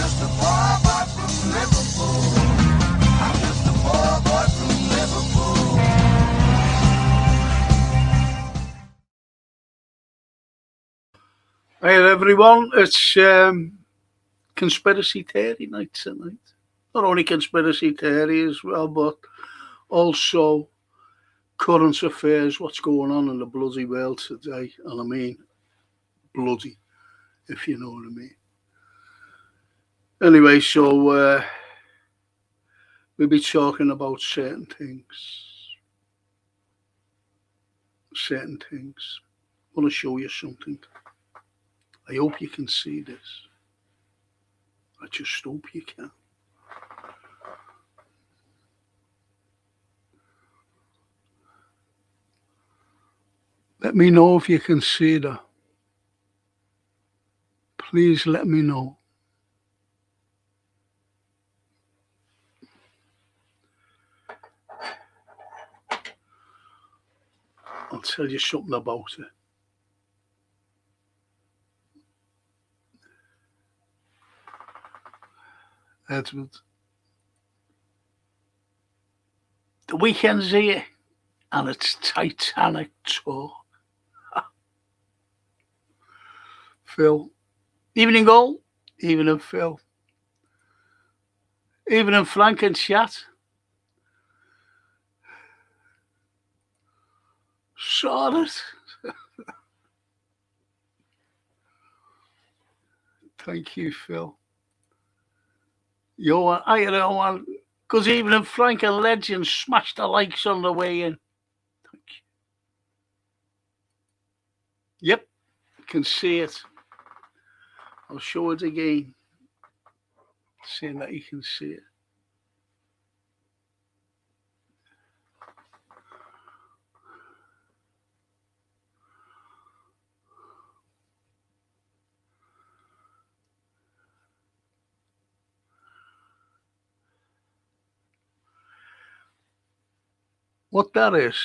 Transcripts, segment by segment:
just a poor boy from Liverpool. I'm just a poor boy from Liverpool. Hey everyone, it's conspiracy theory night tonight. Not only conspiracy theory as well, but also current affairs, what's going on in the bloody world today. And I mean bloody, if you know what I mean. Anyway, so we'll be talking about certain things. Certain things. I want to show you something. I hope you can see this. I just hope you can. Let me know if you can see that. Please let me know. I'll tell you something about it. Edward. The weekend's here and it's Titanic talk. Phil. Evening all. Evening Phil. Evening Frank and chat. Saw it. Thank you, Phil. Yo, I don't want. Good evening, Frank and Legend. Smash the likes on the way in. Thank you. Yep, can see it. I'll show it again. Seeing that you can see it. What that is,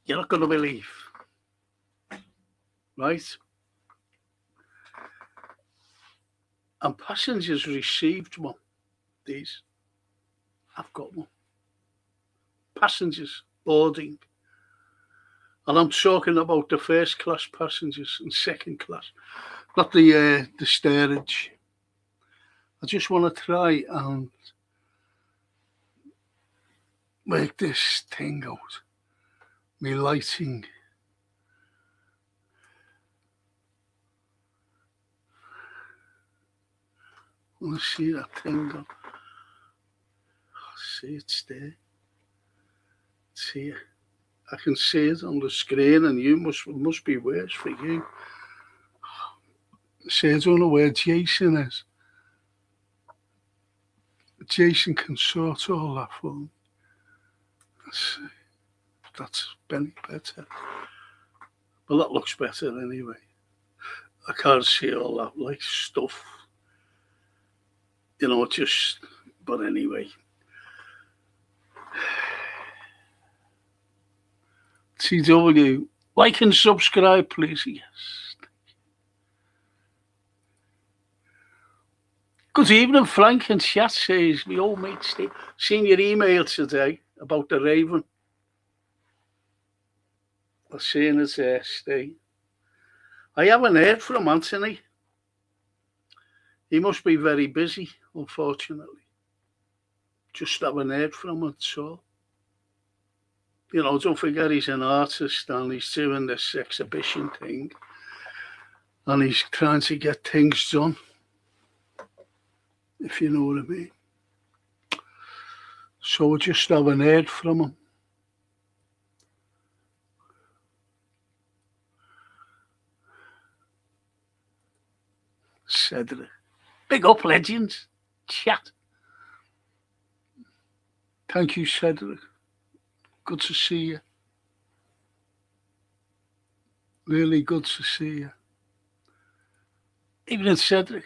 you're not going to believe, right? And passengers received one. These, I've got one. Passengers boarding, and I'm talking about the first class passengers and second class, not the steerage. I just want to try and make this thing out. Me lighting. I want to see that thing go. See, it's there. It's here. I can see it on the screen, and you must be worse for you. See, I don't know where Jason is. Jason can sort all that for me. That's better. Well, that looks better anyway. I can't see all that like stuff. You know, just, but anyway. TW, like and subscribe, please. Yes. Good evening, Frank and chat says, my old mate Steve. Seen your email today about the Raven. I've seen it there, Steve. I haven't heard from Anthony. He must be very busy, unfortunately. Just haven't heard from him at all. You know, don't forget he's an artist and he's doing this exhibition thing. And he's trying to get things done. If you know what I mean. So we just haven't heard from him. Cedric. Big up, legends. Chat. Thank you, Cedric. Good to see you. Really good to see you. Evening, Cedric.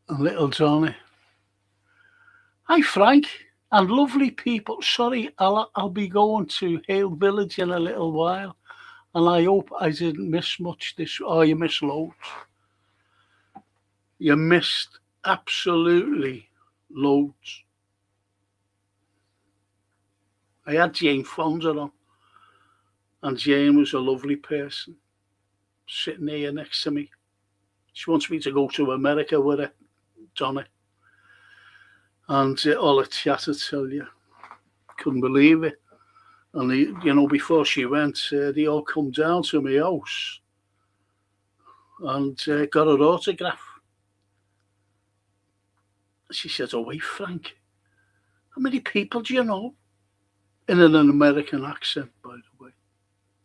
And little Johnny. Hi, Frank. and lovely people. Sorry, I'll be going to Hale Village in a little while, and I hope I didn't miss much this. Oh, you missed loads. You missed absolutely loads. I had Jane Fonda on, and Jane was a lovely person sitting here next to me. She wants me to go to America with her, Johnny. And all the chat, I tell you, couldn't believe it. And before she went, they all come down to my house and got her autograph. She said, "Oh wait, Frank, how many people do you know?" In an American accent, by the way.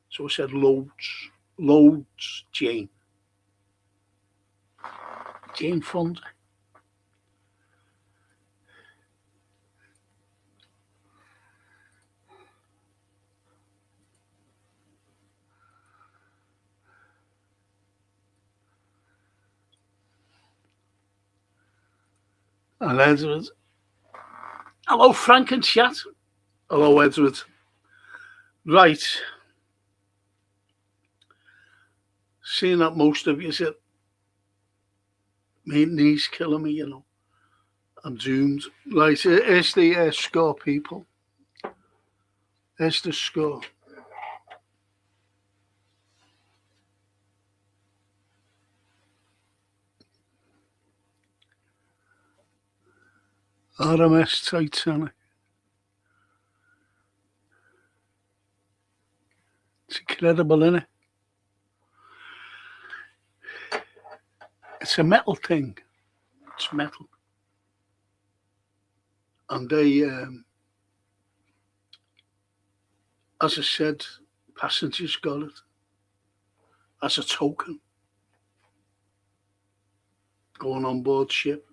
So I said, "Loads, loads, Jane Fonda." And Edward, "Hello, Frank and chat." "Hello, Edward." Right. Seeing that most of you said, "My knees killing me, I'm doomed." Right, here's the score, people. Here's the score. RMS Titanic. It's incredible, isn't it? It's a metal thing. It's metal. And they, as I said, passengers got it as a token going on board ship.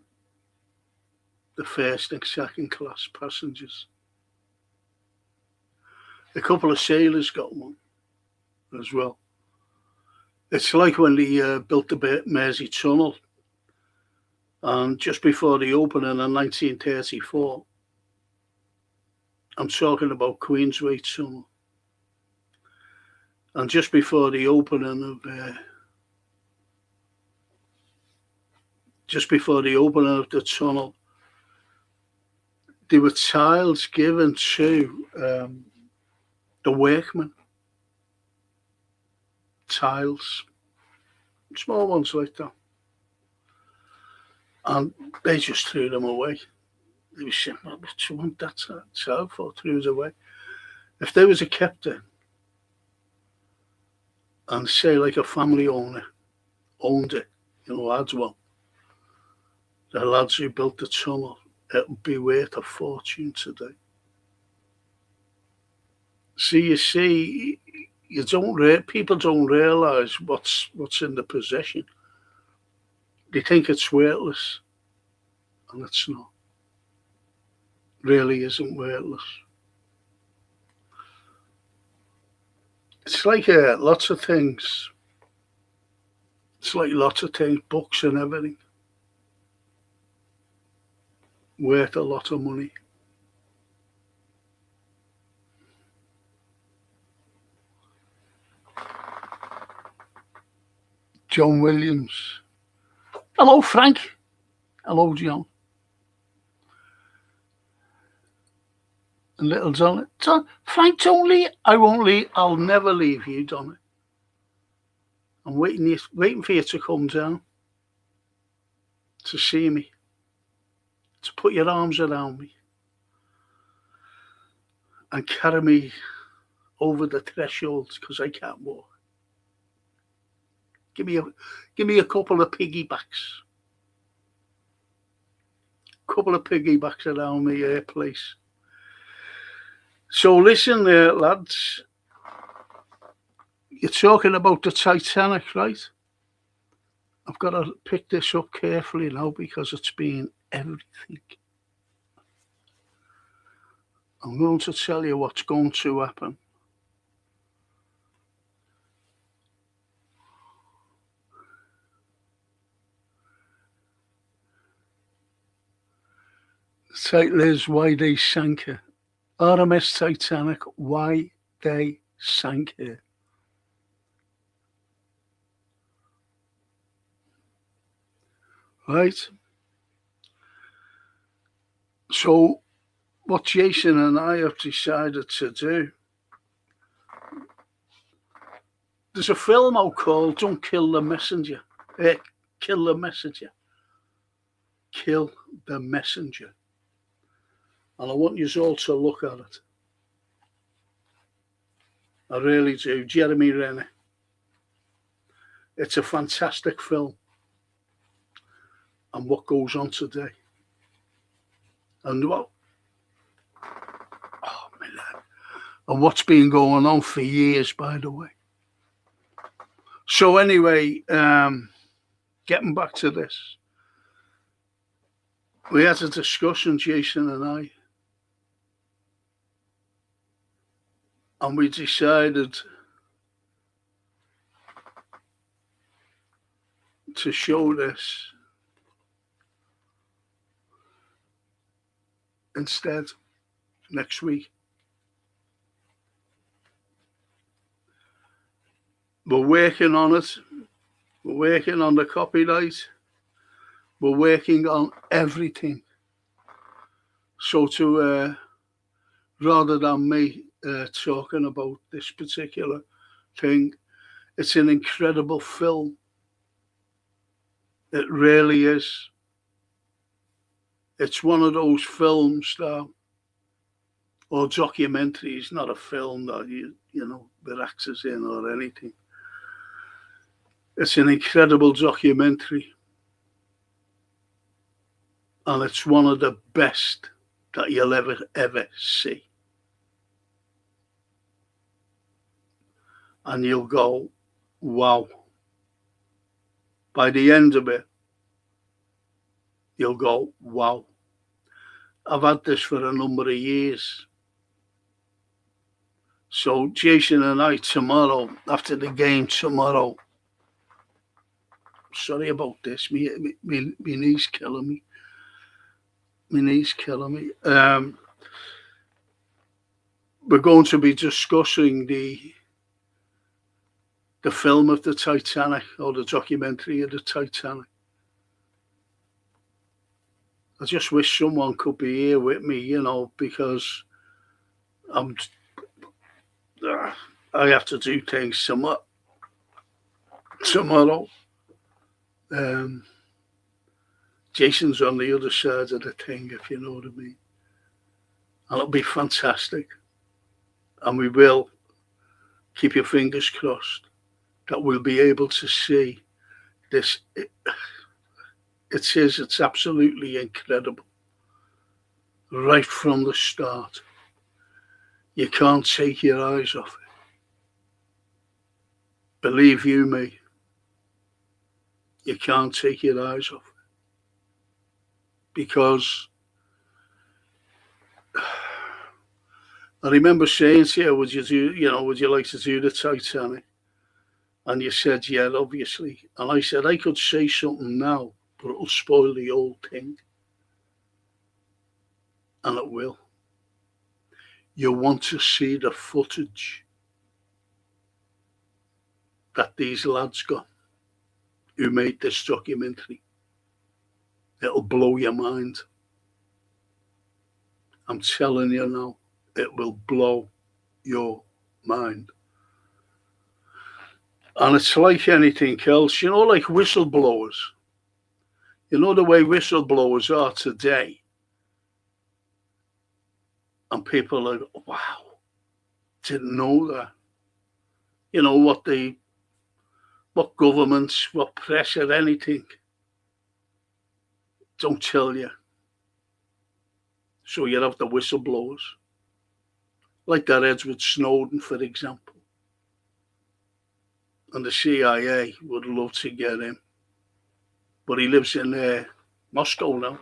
The first and second class passengers. A couple of sailors got one as well. It's like when they built the Mersey Tunnel, and just before the opening in 1934, I'm talking about Queensway Tunnel, and just before the opening of the tunnel, there were tiles given to the workmen. Tiles, small ones like that. And they just threw them away. They were saying, "What do you want that tile for?" Threw it away. If there was a captain and say like a family owner owned it, had one, the lads who built the tunnel, it would be worth a fortune today. So you see, people don't realise what's in the possession. They think it's worthless, and it's not. Really isn't worthless. It's like lots of things. It's like lots of things, books and everything, worth a lot of money. John Williams. Hello, Frank. Hello, John. And little John. Frank, don't leave. I won't leave. I'll never leave you, Donna. I'm waiting for you to come down to see me, to put your arms around me and carry me over the threshold because I can't walk. Give me a couple of piggybacks. Couple of piggybacks around my place. So listen, lads. You're talking about the Titanic, right? I've got to pick this up carefully now because it's been everything. I'm going to tell you what's going to happen. The title is Why They Sank Her. RMS Titanic, Why They Sank Her. Right? So, what Jason and I have decided to do, there's a film out called Don't Kill the Messenger. Kill the Messenger. Kill the Messenger. And I want you all to look at it. I really do. Jeremy Renner. It's a fantastic film. And what goes on today. And what, oh my lord. And what's been going on for years, by the way. So anyway, getting back to this. We had a discussion, Jason and I. And we decided to show this instead next week. We're working on it. We're working on the copyright. We're working on everything. So to rather than me talking about this particular thing, it's an incredible film. It really is. It's one of those films that, or documentaries, not a film that you know, with actors in or anything. It's an incredible documentary. And it's one of the best that you'll ever see. And you'll go, wow. By the end of it, you'll go, wow. I've had this for a number of years. So Jason and I tomorrow, after the game tomorrow, sorry about this, my knee's killing me. My knee's killing me. We're going to be discussing the film of the Titanic, or the documentary of the Titanic. I just wish someone could be here with me, you know, because I have to do things tomorrow. Jason's on the other side of the thing, if you know what I mean. And it'll be fantastic. And we will, keep your fingers crossed, that we'll be able to see this. It's absolutely incredible. Right from the start. You can't take your eyes off it. Believe you me, you can't take your eyes off it. Because I remember saying to you, would you like to do the Titanic? And you said, yeah, obviously. And I said, I could say something now, but it'll spoil the whole thing. And it will. You want to see the footage that these lads got who made this documentary. It'll blow your mind. I'm telling you now, it will blow your mind. And it's like anything else, you know, like whistleblowers. You know the way whistleblowers are today. And people are, wow, didn't know that. You know, what governments, what press or anything don't tell you. So you have the whistleblowers. Like that Edward Snowden, for example. And the CIA would love to get him. But he lives in Moscow now.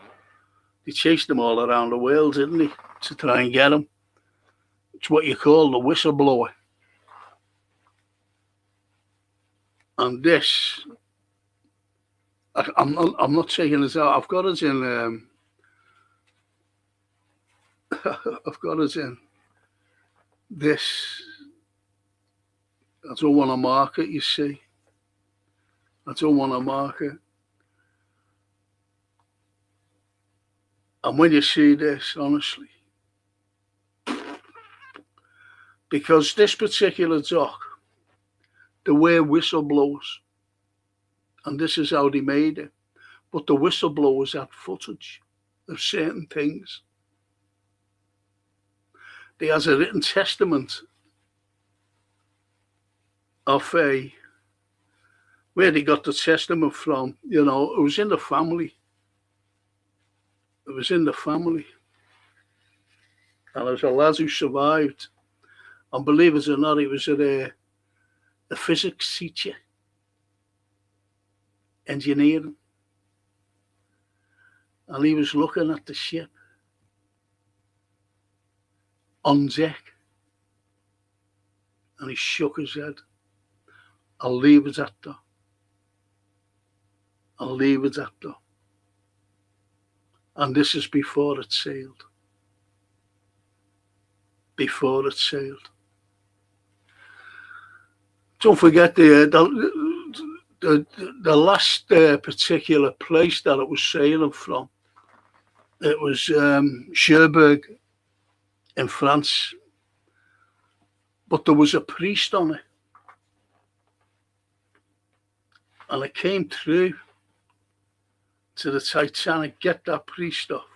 They chased him all around the world, didn't they, to try and get him. It's what you call the whistleblower. And this, I'm not taking this out. I've got it in I've got it in this. I don't want to mark it, you see. I don't want to mark it. And when you see this, honestly, because this particular doc, the way whistleblowers, and this is how they made it, but the whistleblowers had footage of certain things. They has a written testament of where they got the testament from. You know, it was in the family. It was in the family. And there was a lad who survived. And believe it or not, he was a physics teacher, engineering. And he was looking at the ship on deck. And he shook his head. I'll leave it at that. I'll leave it at that. And this is before it sailed. Before it sailed. Don't forget the last particular place that it was sailing from. It was Cherbourg in France. But there was a priest on it. And it came through to the Titanic, get that priest off.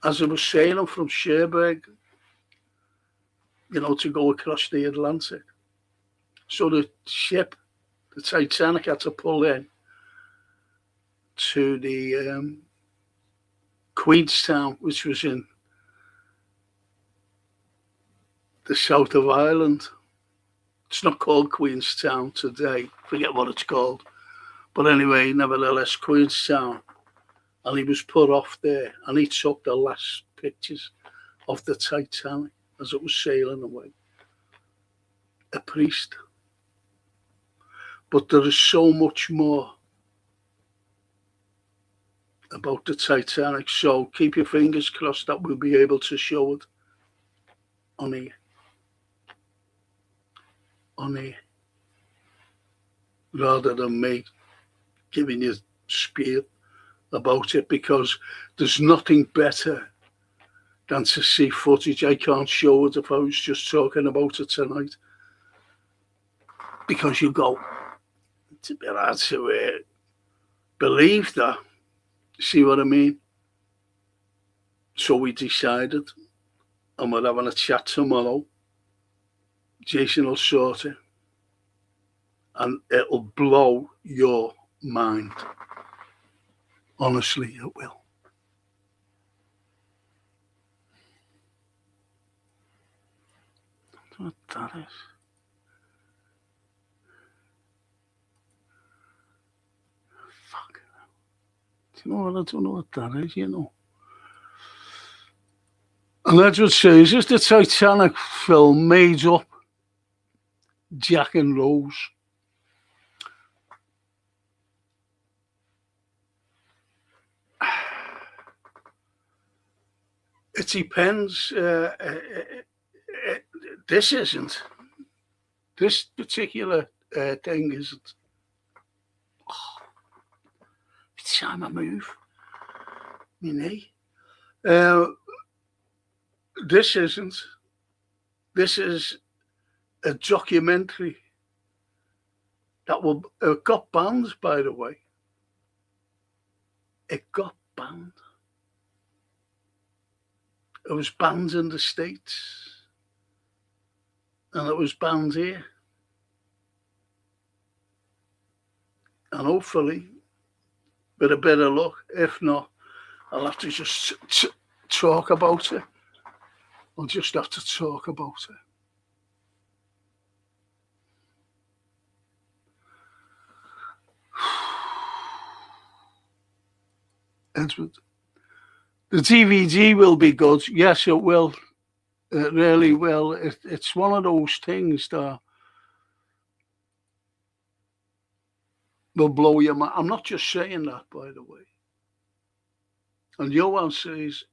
As it was sailing from Cherbourg, you know, to go across the Atlantic. So the ship, the Titanic, had to pull in to the Queenstown, which was in the south of Ireland. It's not called Queenstown today. Forget what it's called. But anyway, nevertheless, Queenstown. And he was put off there. And he took the last pictures of the Titanic as it was sailing away. A priest. But there is so much more about the Titanic. So keep your fingers crossed that we'll be able to show it on here. On here. Rather than me giving you spiel about it, because there's nothing better than to see footage. I can't show it if I was just talking about it tonight, because you go, it's a bit hard to believe that. See what I mean? So we decided, and we're having a chat tomorrow. Jason will sort it, and it'll blow your mind. Honestly, it will. I don't know what that is. Fuck. Do you know what? I don't know what that is, you know. And that's what says, is the Titanic film made up Jack and Rose? It depends. This isn't. This particular thing isn't. Oh, every time I move, my knee. This isn't. This is a documentary that got banned, by the way. It got banned. It was banned in the States, and it was banned here. And hopefully, with a bit of luck, if not, I'll have to just talk about it. I'll just have to talk about it. Edward. The DVD will be good. Yes, it will. It really will. It's one of those things that will blow your mind. I'm not just saying that, by the way. And Johan says,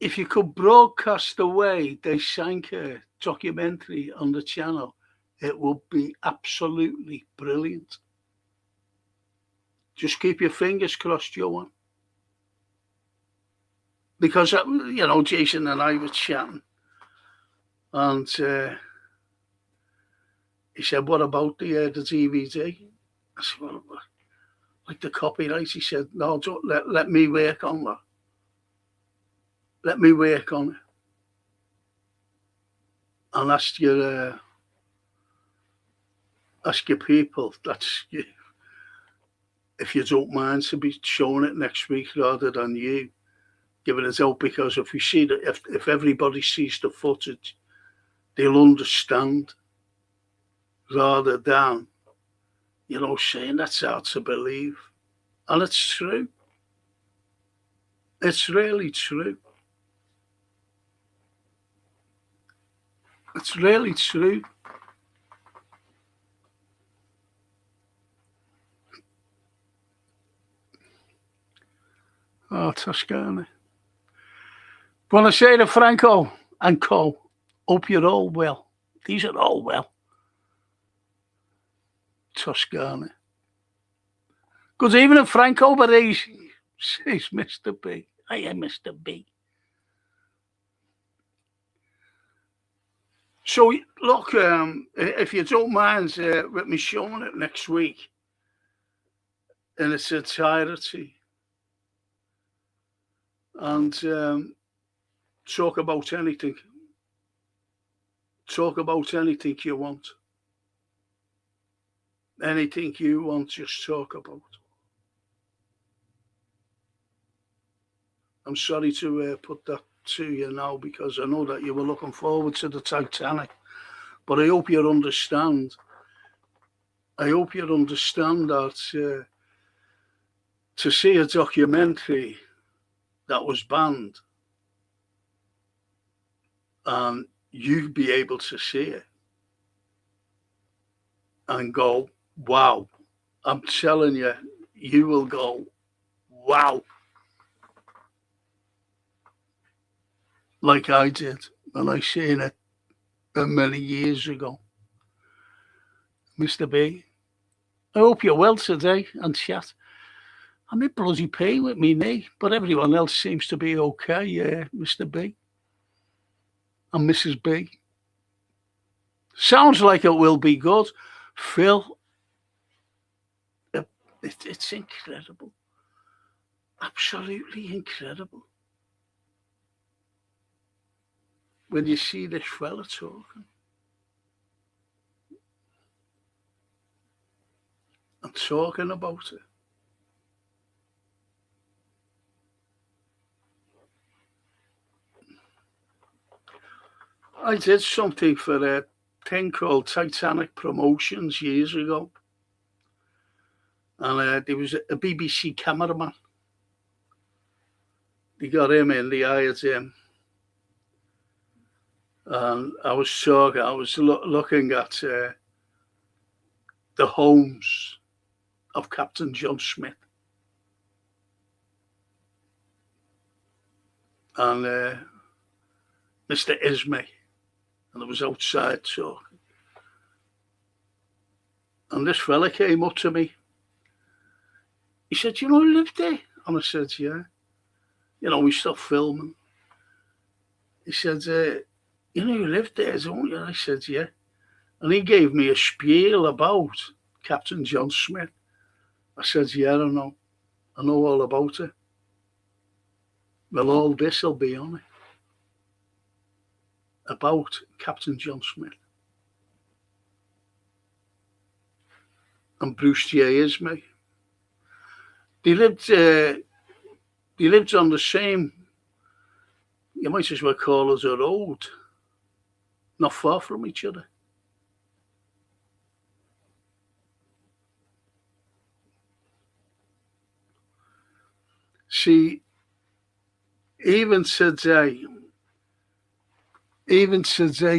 if you could broadcast the way they sank her documentary on the channel, it would be absolutely brilliant. Just keep your fingers crossed, Johan. Because, Jason and I were chatting, and he said, what about the DVD? I said, well, like the copyright. He said, no, don't let me work on that. Let me work on it. And ask your people, if you don't mind, to be showing it next week rather than you giving it out, because if we see that, if everybody sees the footage, they'll understand, rather than, saying that's hard to believe. And it's true. It's really true. It's really true. Oh, Toscana. Want to say to Franco and Co, hope you're all well. These are all well. Toscana. Good evening, Franco, but he's Mr. B. I am Mr. B. So, look, if you don't mind with me showing it next week in its entirety, and talk about anything. Talk about anything you want. Anything you want, just talk about. I'm sorry to put that to you now, because I know that you were looking forward to the Titanic, but I hope you understand. I hope you understand that to see a documentary that was banned and you be able to see it and go, wow. I'm telling you, you will go, wow. Like I did when I seen it many years ago. Mr. B, I hope you're well today and chat. I'm in bloody pain with me knee, but everyone else seems to be okay, Mr. B and Mrs. B. Sounds like it will be good. Phil, it's incredible. Absolutely incredible. When you see this fella talking and talking about it. I did something for a thing called Titanic Promotions years ago. And there was a BBC cameraman. They got him in, they hired him. And I was looking at the homes of Captain John Smith. And Mr. Ismay. And I was outside talking. And this fella came up to me. He said, you know who lived there? And I said, yeah. We stopped filming. He said, you know who lived there, don't you? I said, yeah. And he gave me a spiel about Captain John Smith. I said, yeah, I know. I know all about it. Well, all this will be on it. About Captain John Smith. And Bruce J. Ismay. They lived on the same, you might as well call it a road, not far from each other. See, even today,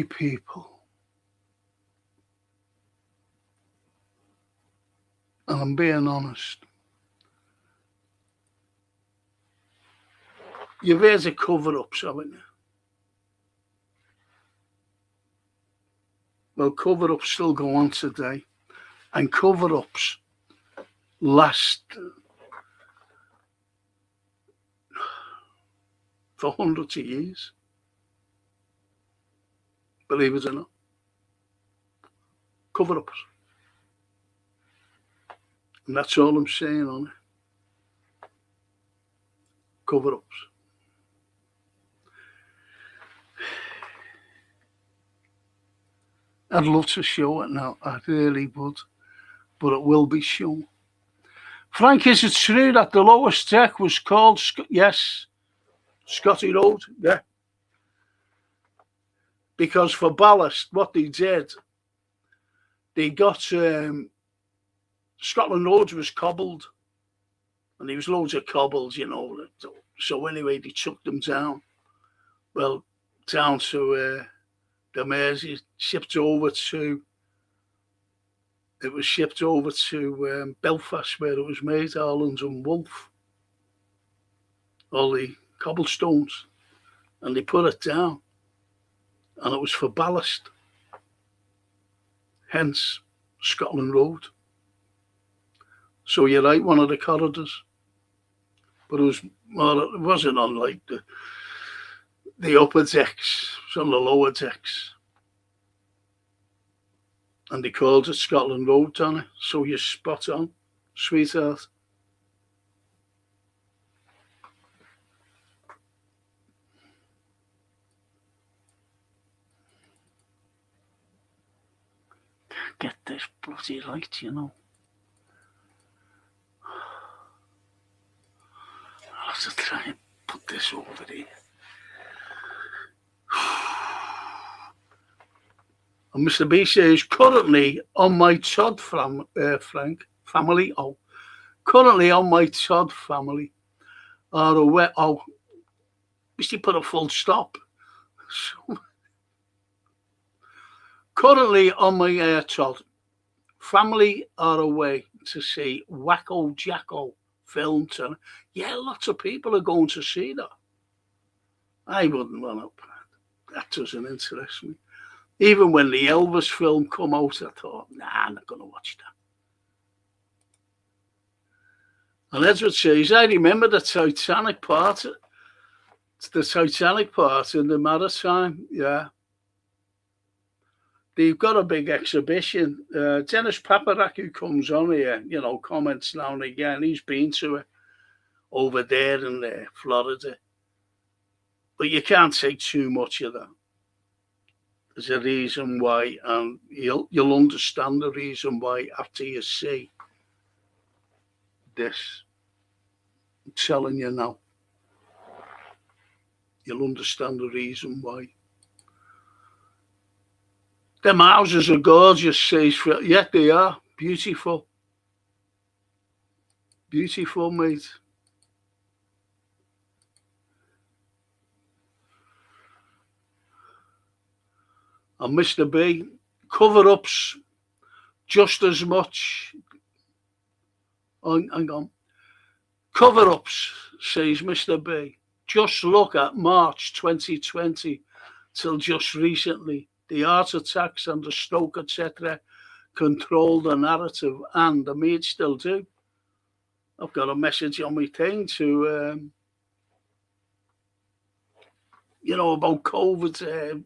people, and I'm being honest, You've heard of cover-ups, haven't you? Well, cover-ups still go on today. And cover-ups last for hundreds of years. Believe it or not. Cover-ups. And that's all I'm saying on it. Cover-ups. I'd love to show it now. I really would. But it will be shown. Frank, is it true that the lowest deck was called, yes, Scotty Road? Yeah. Because for ballast, what they did, they got, Scotland Road was cobbled. And there was loads of cobbles, you know. So anyway, they took them down. Well, down to the Mersey, shipped over to Belfast, where it was made, Harlands and Wolff. All the cobblestones. And they put it down. And it was for ballast. Hence, Scotland Road. So you're right, one of the corridors. But it wasn't on like the upper decks, it was on the lower decks. And they called it Scotland Road, Donna. So you're spot on, sweetheart. Can't get this bloody light, you know. I'll have to try and put this over here. And Mr. B says, currently on my Todd Frank family, currently on my Todd family are aware, Mr. put a full stop. So, currently on my Todd family are away to see Wacko Jacko film. Yeah, lots of people are going to see that. I wouldn't want to. That doesn't interest me. Even when the Elvis film come out, I thought, nah, I'm not going to watch that. And Edward says, I remember the Titanic part in the Maritime, yeah. They've got a big exhibition. Dennis Paparak, who comes on here, you know, comments now and again. He's been to it over there in Florida. But you can't take too much of that. There's a reason why, and you'll understand the reason why after you see this. I'm telling you now. You'll understand the reason why. Them houses are gorgeous, says Phil. Yeah, they are. Beautiful. Beautiful, mate. And Mr. B, cover-ups just as much. Hang on. Cover-ups, says Mr. B. Just look at March 2020 till just recently. The art attacks and the Stoke, etc., control the narrative, and the media still do. I've got a message on my thing to, about COVID.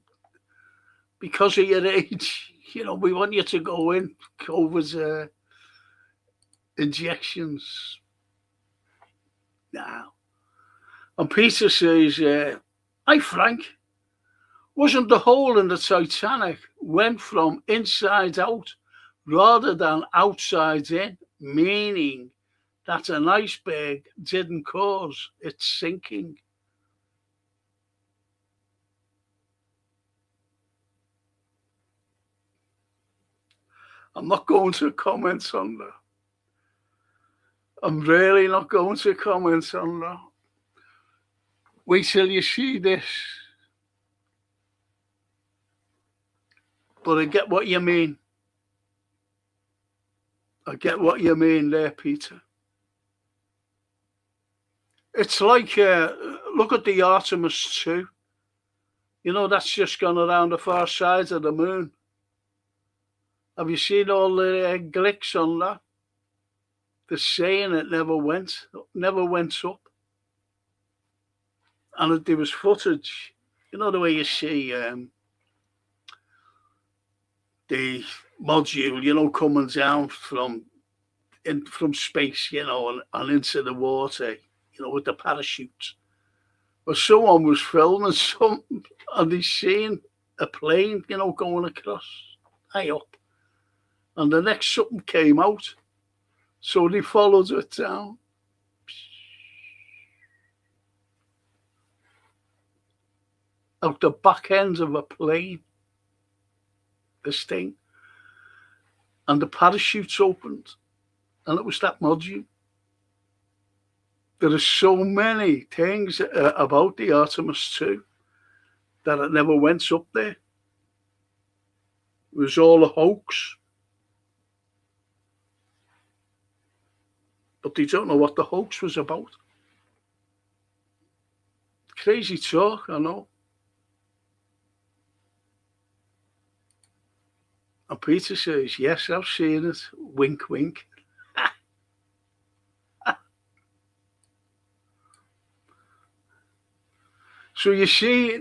Because of your age, we want you to go in. COVID injections. Now. And Peter says, hi, Frank. Wasn't the hole in the Titanic went from inside out rather than outside in, meaning that an iceberg didn't cause its sinking? I'm not going to comment on that. I'm really not going to comment on that. Wait till you see this. But I get what you mean. I get what you mean there, Peter. It's like, look at the Artemis 2. You know, that's just gone around the far side of the moon. Have you seen all the glicks on that? They're saying it never went up. And there was footage, you know, the way you see the module, you know, coming down from space, you know, and into the water, you know, with the parachutes. But someone was filming something, and they seen a plane, you know, going across high up. And the next something came out, so they followed it down. Out the back end of a plane, this thing. And the parachutes opened, and it was that module. There are so many things about the Artemis 2 that it never went up there. It was all a hoax. But they don't know what the hoax was about. Crazy talk, I know. And Peter says, yes, I've seen it. Wink, wink. So you see,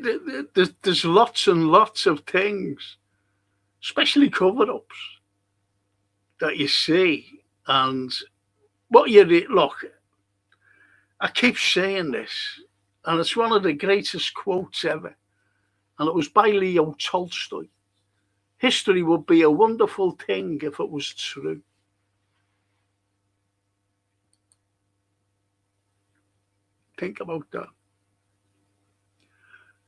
there's lots and lots of things, especially cover-ups, that you see. And what you look, I keep saying this, and it's one of the greatest quotes ever, and it was by Leo Tolstoy. History would be a wonderful thing if it was true. Think about that.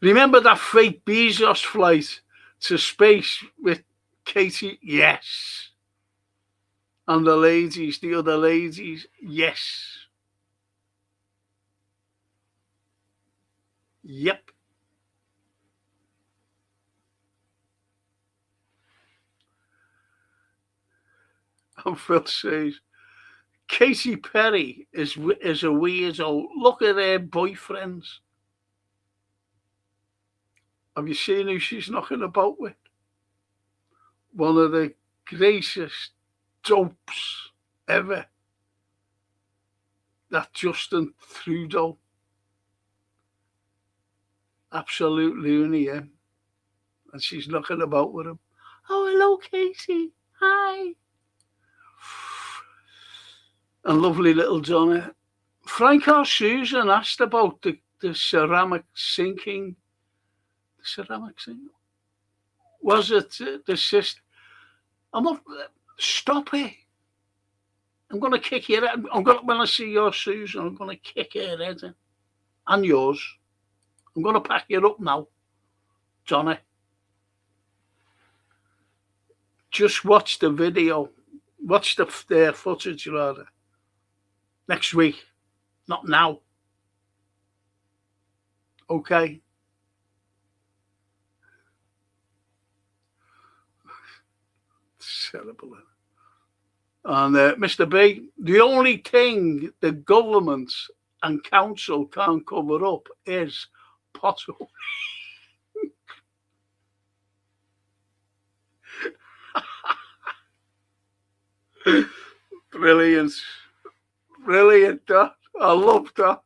Remember that fake Bezos flight to space with Katie? Yes. And the other ladies, yes. Yep. And Phil says, Katy Perry is a weirdo. Look at her boyfriends. Have you seen who she's knocking about with? One of the greatest dopes ever. That Justin Trudeau. Absolute loony, yeah. And she's knocking about with him. Oh, hello, Katie. Hi. And lovely little Donna. Frank or Susan asked about the ceramic sinking. The ceramic sinking? Was it the sister? I'm not. Stop it. I'm going to kick your head. When I see your Susan, I'm going to kick her head in. And yours. I'm going to pack you up now, Johnny. Just watch the video. Watch the footage, rather. Next week. Not now. Okay? Terrible. And Mr. B, the only thing the government and council can't cover up is potholes. Brilliant. Brilliant, that. I love that.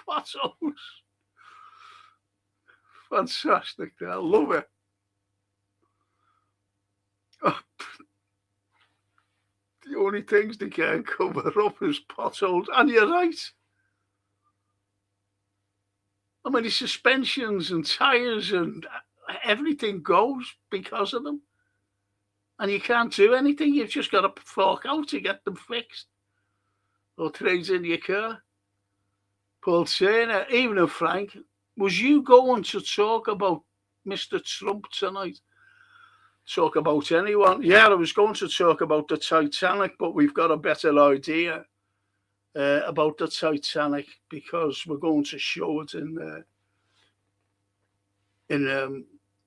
Potholes. Fantastic. I love it. The only things they can't cover up is potholes. And you're right. I mean, the suspensions and tyres and everything goes because of them. And you can't do anything. You've just got to fork out to get them fixed. Or trade in your car. Paul Turner, even if Frank, was you going to talk about Mr. Trump tonight? Talk about anyone? Yeah, I was going to talk about the Titanic, but we've got a better idea about the Titanic because we're going to show it in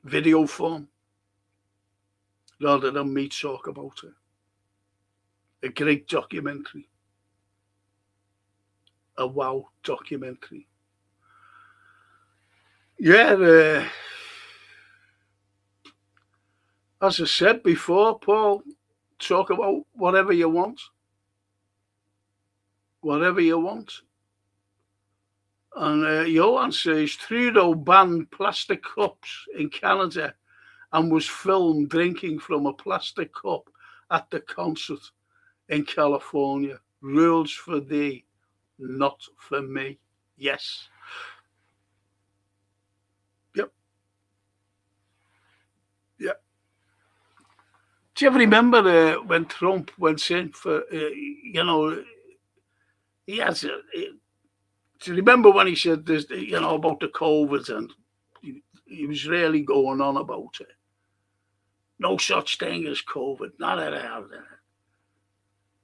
video form rather than me talk about it. A great documentary. a wow documentary. Yeah, as I said before, Paul, talk about whatever you want. Whatever you want. And Johan says Trudeau banned plastic cups in Canada and was filmed drinking from a plastic cup at the concert in California. Rules for thee, not for me. Yes. Yep. Yep. Do you ever remember when Trump went in for, he has a. Do you remember when he said this, about the COVID, and he was really going on about it? No such thing as COVID, not at all.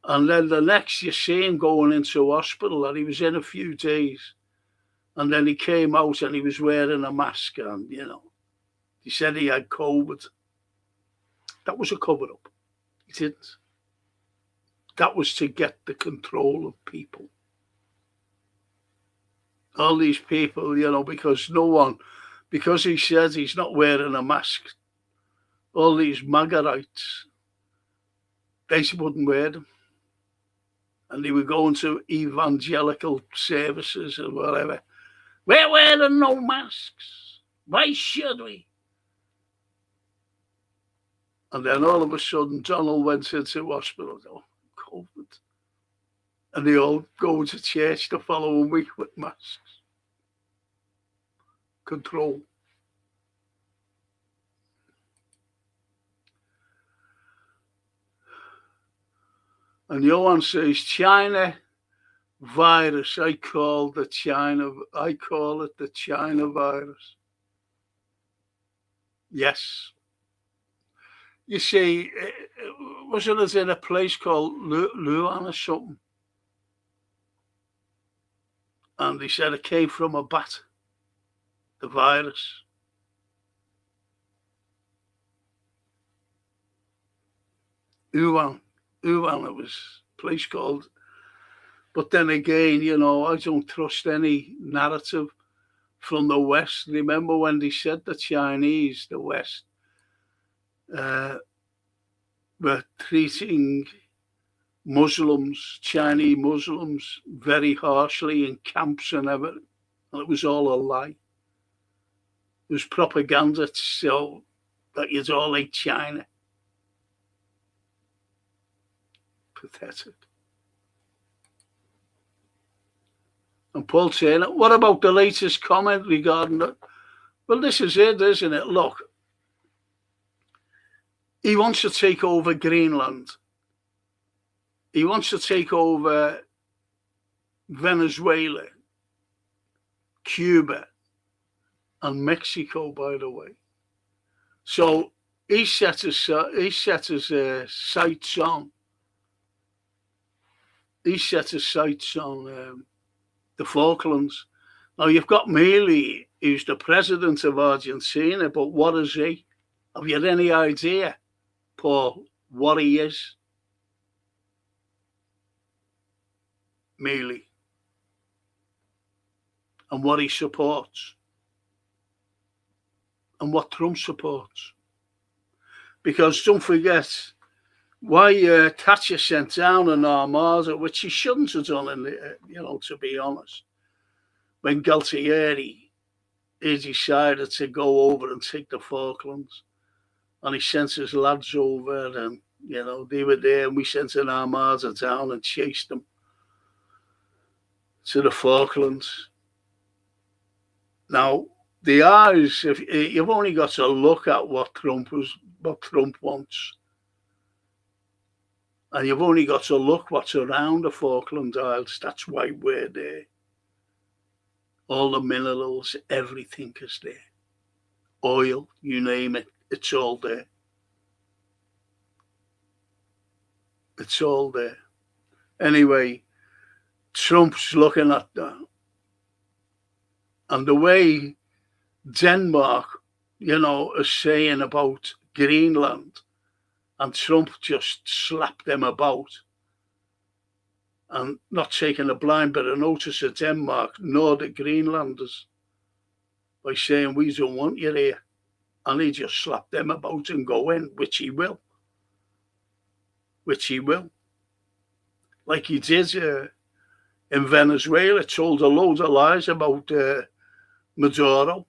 And then the next you see him going into hospital, and he was in a few days, and then he came out and he was wearing a mask, and he said he had COVID. That was a cover-up. He didn't. That was to get the control of people. All these people, because he says he's not wearing a mask, all these MAGAites, they wouldn't wear them. And they were going to evangelical services or whatever. We're wearing no masks. Why should we? And then all of a sudden, Donald went into hospital. Oh, COVID. And they all go to church the following week with masks. Control. And Johan says, China virus. I call it the China virus. Yes. You see, wasn't it in a place called Luan or something? And they said it came from a bat, the virus. Wuhan, it was a place called. But then again, I don't trust any narrative from the West. Remember when they said the Chinese, the West, were treating Chinese Muslims, very harshly in camps and everything. And it was all a lie. It was propaganda to show that you'd all hate China. Pathetic. And Paul saying, what about the latest comment regarding that? Well, this is it, isn't it? Look, he wants to take over Greenland. He wants to take over Venezuela, Cuba, and Mexico, by the way. So he set his sights on. He set his sights on the Falklands. Now you've got Milei, who's the president of Argentina, but what is he? Have you had any idea, Paul, what he is? Milei. And what he supports. And what Trump supports. Because don't forget, why Thatcher sent down an armada, which she shouldn't have done, to be honest. When Galtieri, he decided to go over and take the Falklands. And he sent his lads over and, they were there, and we sent an armada down and chased them to the Falklands. Now, the eyes, if you've only got to look at what Trump wants. And you've only got to look what's around the Falkland Isles. That's why we're there. All the minerals, everything is there. Oil, you name it, it's all there. It's all there. Anyway, Trump's looking at that. And the way Denmark, is saying about Greenland, and Trump just slapped them about. and not taking a blind bit of notice of Denmark nor the Greenlanders by saying, we don't want you here. And he just slapped them about and go in, which he will. Like he did in Venezuela, told a load of lies about Maduro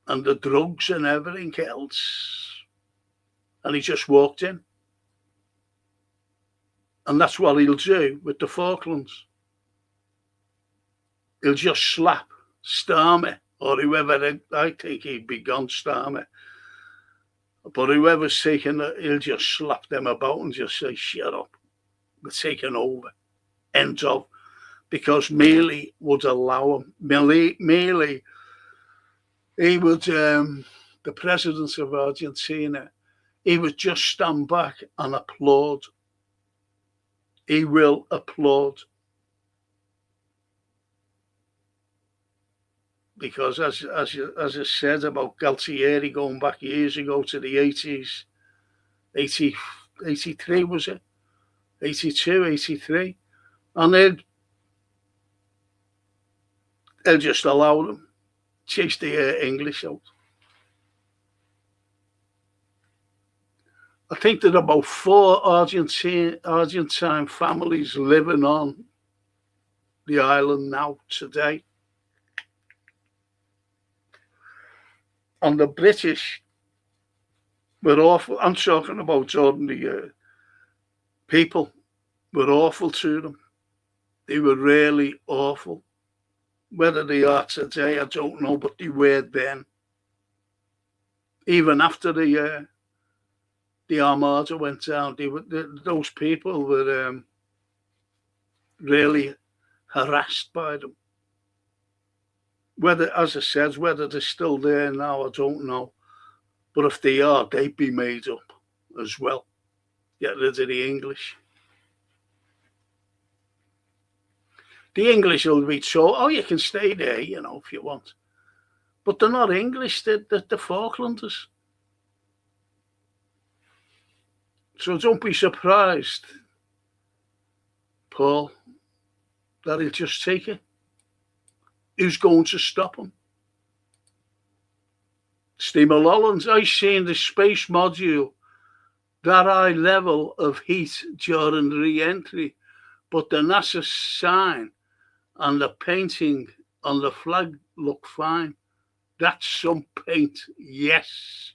and the drugs and everything else. And he just walked in. And that's what he'll do with the Falklands. He'll just slap Starmer or whoever. I think he'd be gone, Starmer. But whoever's taking it, he'll just slap them about and just say, shut up. We're taking over. End of. Because Mealy would allow him. Mealy, he would, the president of Argentina, he would just stand back and applaud. He will applaud. Because as I said about Galtieri going back years ago to the 80s, 83 was it? 82, 83. And they'll just allow them, chase the English out. I think there are about 4 Argentine families living on the island now today. And the British were awful. I'm talking about ordinary people were awful to them. They were really awful. Whether they are today, I don't know, but they were then. Even after the Armada went down, those people were really harassed by them. Whether, as I said, whether they're still there now, I don't know. But if they are, they'd be made up as well. Get rid of the English. The English will be told, oh, you can stay there, if you want. But they're not English, they're the Falklanders. So don't be surprised, Paul, that he'll just take it. Who's going to stop him? Steve Mulholland's, I seen the space module that high level of heat during re-entry, but the NASA sign and the painting on the flag look fine. That's some paint, yes.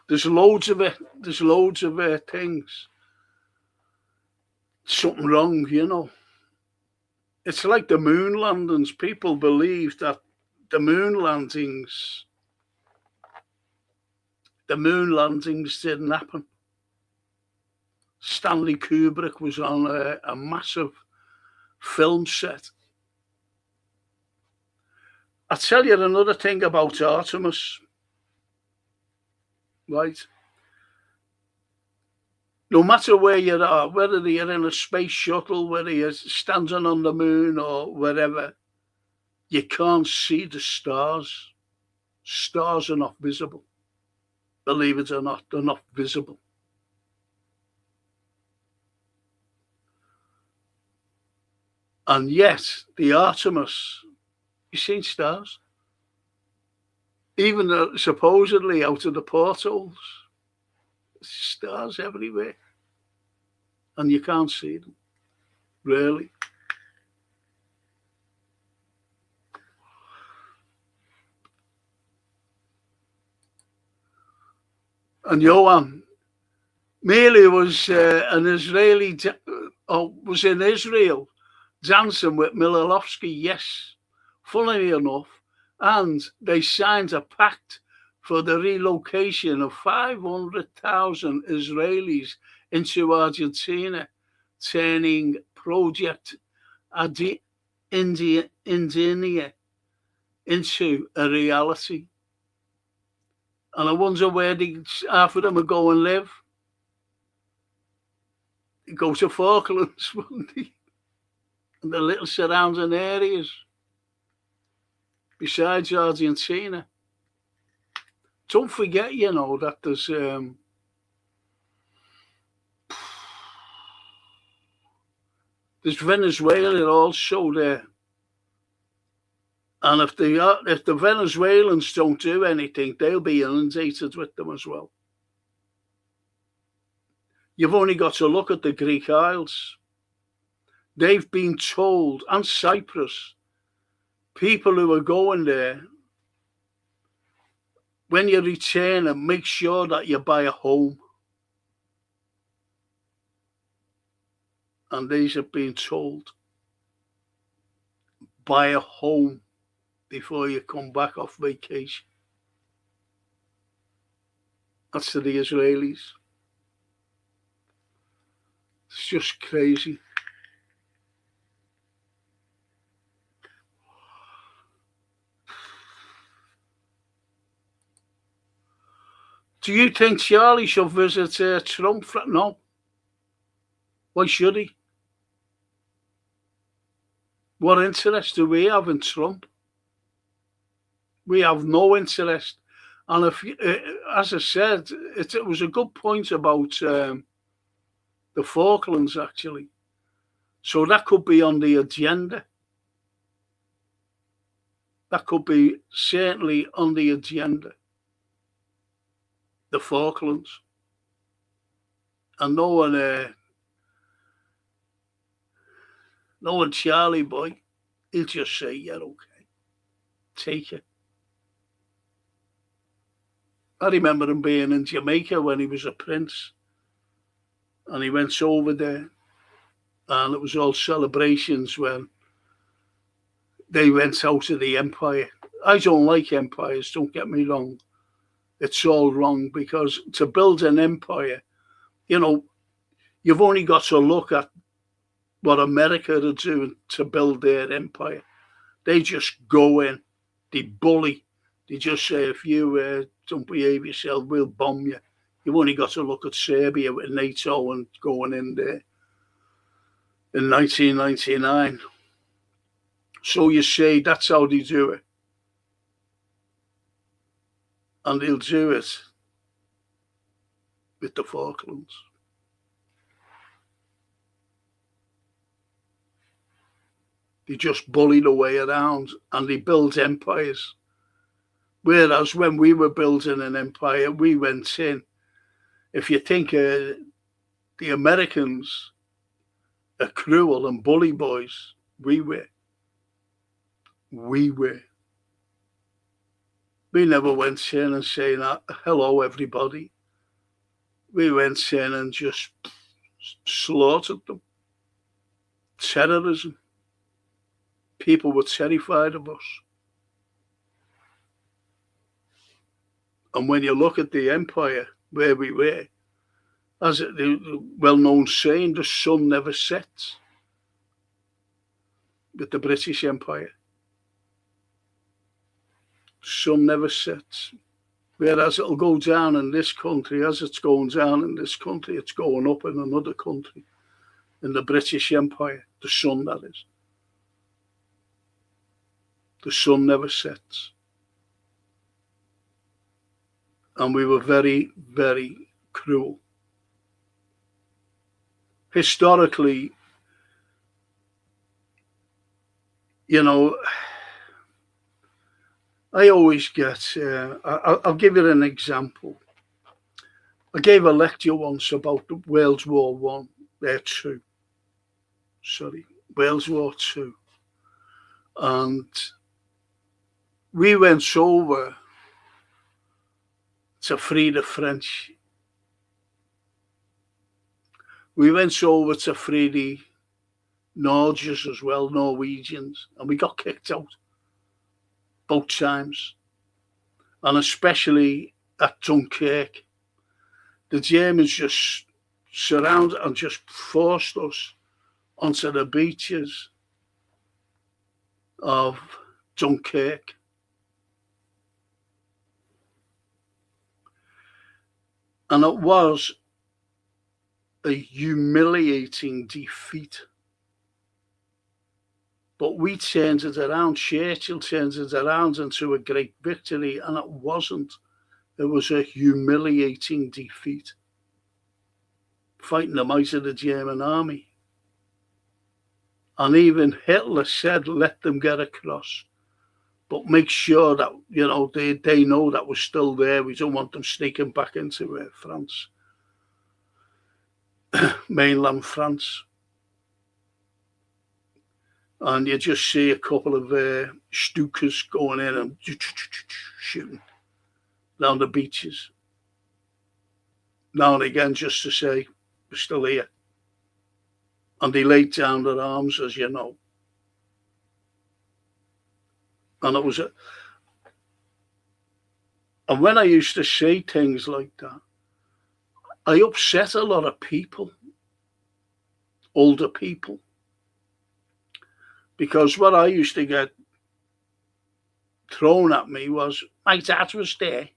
There's loads of it. There's loads of things. Something wrong, It's like the moon landings. People believe that the moon landings didn't happen. Stanley Kubrick was on a massive film set. I'll tell you another thing about Artemis. Right? No matter where you are, whether you're in a space shuttle, whether you're standing on the moon or wherever, you can't see the stars. Stars are not visible. Believe it or not, they're not visible. And yet, the Artemis, you've seen stars. Even supposedly out of the portholes, stars everywhere. And you can't see them, really. And Johan Mealy was an Israeli, was in Israel dancing with Milolovsky, yes, funnily enough. And they signed a pact for the relocation of 500,000 Israelis into Argentina, turning Project India into a reality. And I wonder where half of them would go and live. They'd go to Falklands, wouldn't they? And the little surrounding areas. Besides Argentina. Don't forget, that there's There's Venezuela also there. And if the Venezuelans don't do anything, they'll be inundated with them as well. You've only got to look at the Greek Isles. They've been told, and Cyprus, people who are going there, when you return, and make sure that you buy a home. And these have been told, buy a home before you come back off vacation. That's to the Israelis. It's just crazy. Do you think Charlie should visit Trump? No. Why should he? What interest do we have in Trump? We have no interest. And if, as I said, it was a good point about the Falklands, actually. So that could be on the agenda. That could be certainly on the agenda. The Falklands. And knowing Charlie boy, he'll just say, yeah, okay. Take it. I remember him being in Jamaica when he was a prince. And he went over there. And it was all celebrations when they went out of the empire. I don't like empires, don't get me wrong. It's all wrong, because to build an empire, you've only got to look at what America are doing to build their empire. They just go in, they bully, they just say, if you don't behave yourself, we'll bomb you. You've only got to look at Serbia with NATO and going in there in 1999. So you say that's how they do it. And they'll do it with the Falklands. They just bully the way around and they build empires. Whereas when we were building an empire, we went in. If you think the Americans are cruel and bully boys, we were. We never went in and saying, hello, everybody. We went in and just slaughtered them. Terrorism. People were terrified of us. And when you look at the empire where we were, as the well-known saying, the sun never sets with the British Empire. Sun never sets. Whereas it'll go down in this country, as it's going down in this country, it's going up in another country, in the British Empire, the sun, that is. The sun never sets. And we were very, very cruel. Historically, I always get, I'll give you an example. I gave a lecture once about World War II. World War II. And we went over to free the French. We went over to free the Norwegians as well, Norwegians, and we got kicked out both times, and especially at Dunkirk. The Germans just surrounded and just forced us onto the beaches of Dunkirk. And it was a humiliating defeat. But we turned it around. Churchill turned it around into a great victory, and it wasn't. It was a humiliating defeat. Fighting them out of the German army. And even Hitler said, let them get across, but make sure that, they know that we're still there. We don't want them sneaking back into France, mainland France. And you just see a couple of Stukas going in and shooting down the beaches. Now and again, just to say, we're still here. And they laid down their arms, as you know. And it was and when I used to say things like that, I upset a lot of people, older people, because what I used to get thrown at me was, my dad was there.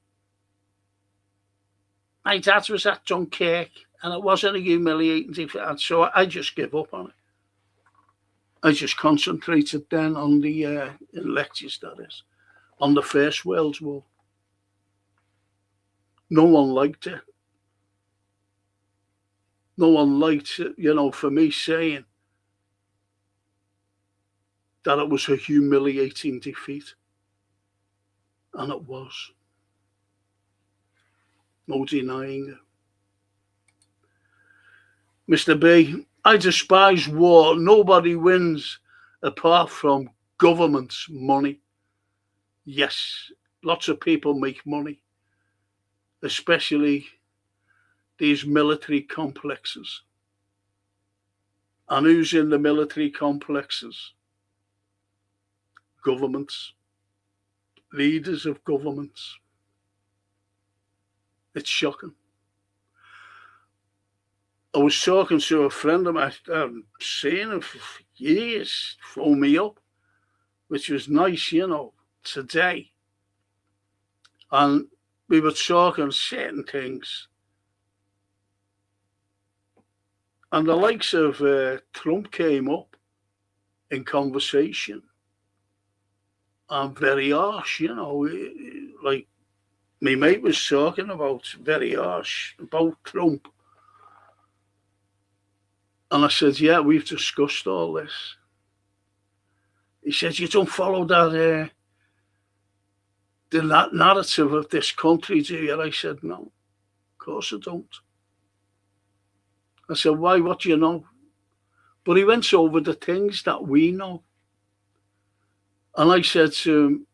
My dad was at Dunkirk, and it wasn't a humiliating thing. So I just give up on it. I just concentrated then on the in lectures, that is, on the First World War. No one liked it. No one liked it, for me saying that it was a humiliating defeat. And it was. No denying it. Mr. B, I despise war. Nobody wins apart from government's money. Yes, lots of people make money, especially these military complexes. And who's in the military complexes? Governments, leaders of governments. It's shocking. I was talking to a friend of mine, I haven't seen him for years, phoned me up, which was nice, today. And we were talking certain things. And the likes of Trump came up in conversation. And very harsh, like my mate was talking about, very harsh about Trump. And I said, yeah, we've discussed all this. He said, you don't follow that the narrative of this country, do you? I said, no, of course I don't. I said, why? What do you know? But he went over the things that we know. And I said to him,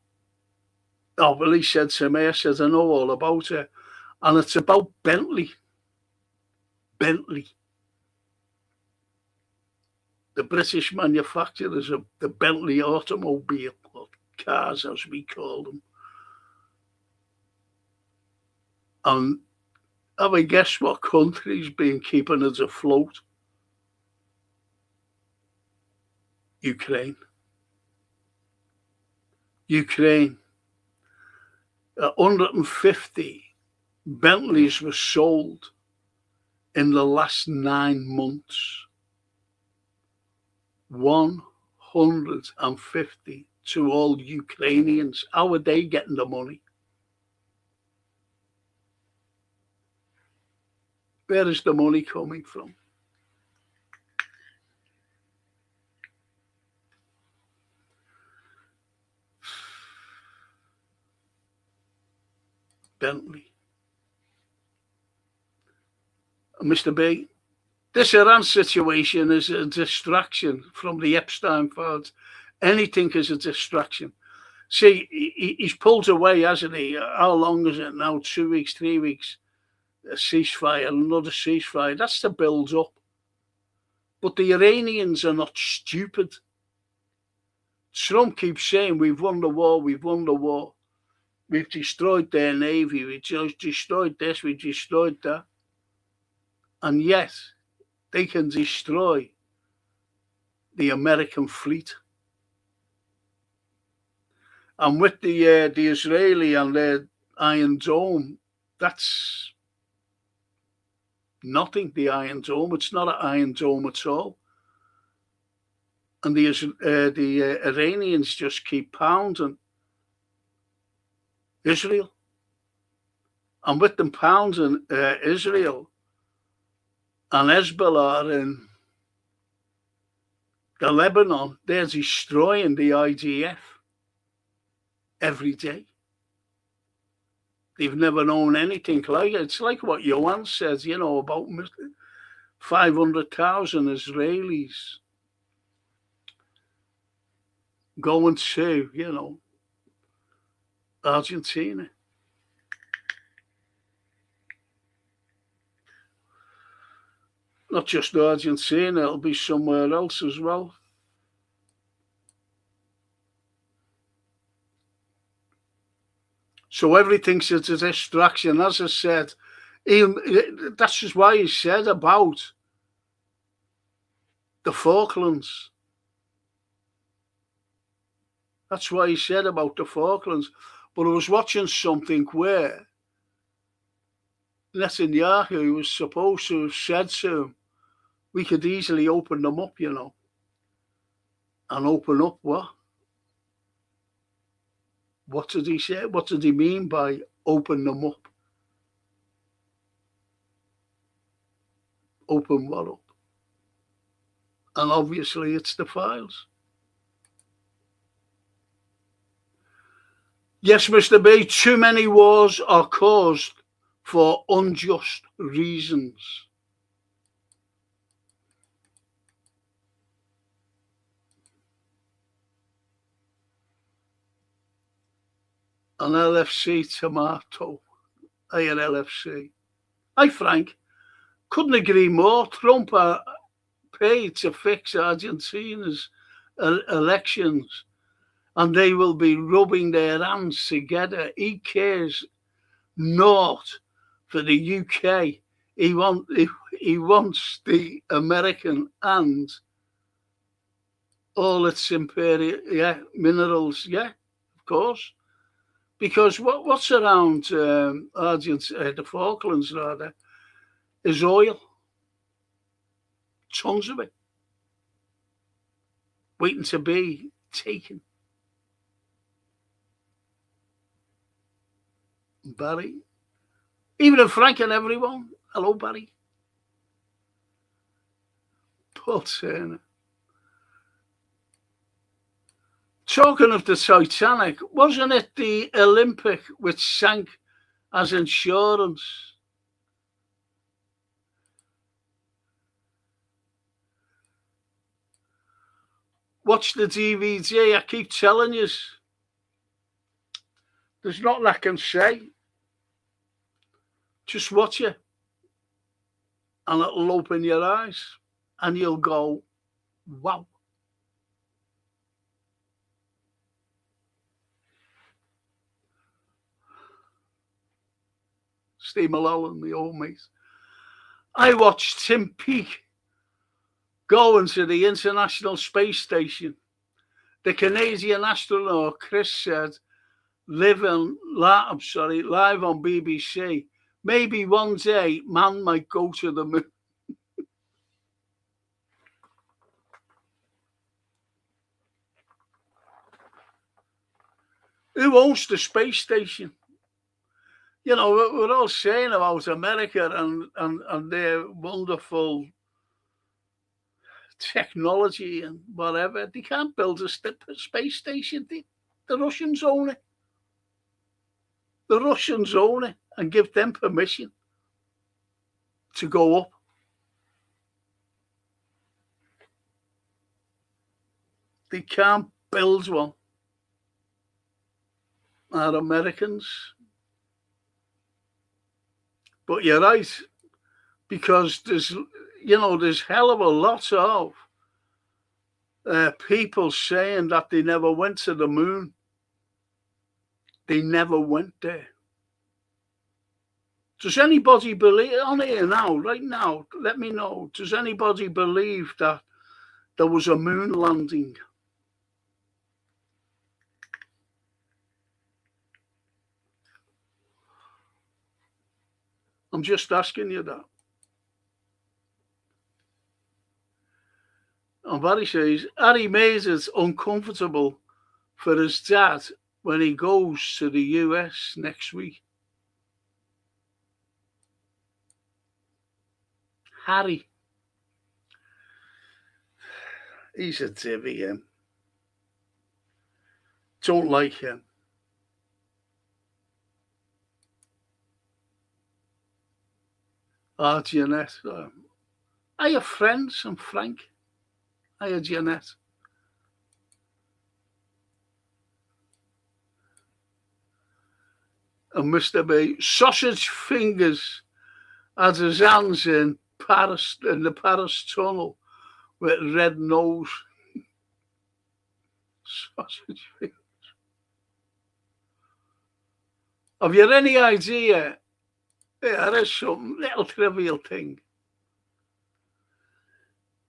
he said to me, I said, I know all about it. And it's about Bentley. Bentley. The British manufacturers of the Bentley automobile, or cars as we call them. And have I guessed what country's been keeping us afloat? Ukraine. Ukraine. 150 Bentleys were sold in the last 9 months. 150 to all Ukrainians. How are they getting the money? Where is the money coming from? Bentley. Mr. B, this Iran situation is a distraction from the Epstein files. Anything is a distraction. See, he's pulled away, hasn't he? How long is it now? 2 weeks, 3 weeks? A ceasefire, another ceasefire. That's to build up. But the Iranians are not stupid. Trump keeps saying, we've won the war, we've won the war. We've destroyed their navy, we've just destroyed this, we've destroyed that. And yet, they can destroy the American fleet. And with the Israeli and their Iron Dome, that's nothing, the Iron Dome. It's not an Iron Dome at all. And the Iranians just keep pounding Israel. And with them pounding Israel and Hezbollah The Lebanon, they're destroying the IDF every day. They've never known anything like it. It's like what Johan says, about 500,000 Israelis going to, Argentina. Not just Argentina, it'll be somewhere else as well. So everything's a distraction. As I said, that's just why he said about the Falklands. That's why he said about the Falklands. But I was watching something where Netanyahu was supposed to have said to him, we could easily open them up, and open up what? What did he say? What did he mean by open them up? Open what up? And obviously it's the files. Yes, Mr. B, too many wars are caused for unjust reasons. An LFC tomato. Hey, an LFC. Hi, Frank. Couldn't agree more. Trump paid to fix Argentina's elections, and they will be rubbing their hands together. He cares not for the UK. He wants the American and all its imperial minerals. Yeah, of course. Because what's around Argentina, the Falklands rather, is oil. Tons of it. Waiting to be taken. Barry. Even if Frank and everyone. Hello, Barry. Paul Turner. Talking of the Titanic, wasn't it the Olympic which sank as insurance? Watch the DVD. I keep telling you. There's nothing I can say. Just watch it. And it'll open your eyes. And you'll go, wow. Steve Malone, the old mates. I watched Tim Peake going to the International Space Station. The Canadian astronaut Chris said, live on BBC. Maybe one day man might go to the moon. Who owns the space station? We're all saying about America and their wonderful technology and whatever. They can't build a space station. The Russians own it. The Russians own it and give them permission to go up. They can't build one. Are Americans. But you're right, because there's hell of a lot of people saying that they never went to the moon. They never went there. Does anybody believe, on here now, right now, let me know, does anybody believe that there was a moon landing? I'm just asking you that. And Barry says, Harry Mays is uncomfortable for his dad when he goes to the US next week. Harry. He's a divvy, him. Don't like him. Jeanette. I have friends, I'm Frank. I have Jeanette. And Mr. B, sausage fingers had his hands in the Paris tunnel with red nose. Sausage fingers. Have you any idea? Yeah, there's some little trivial thing.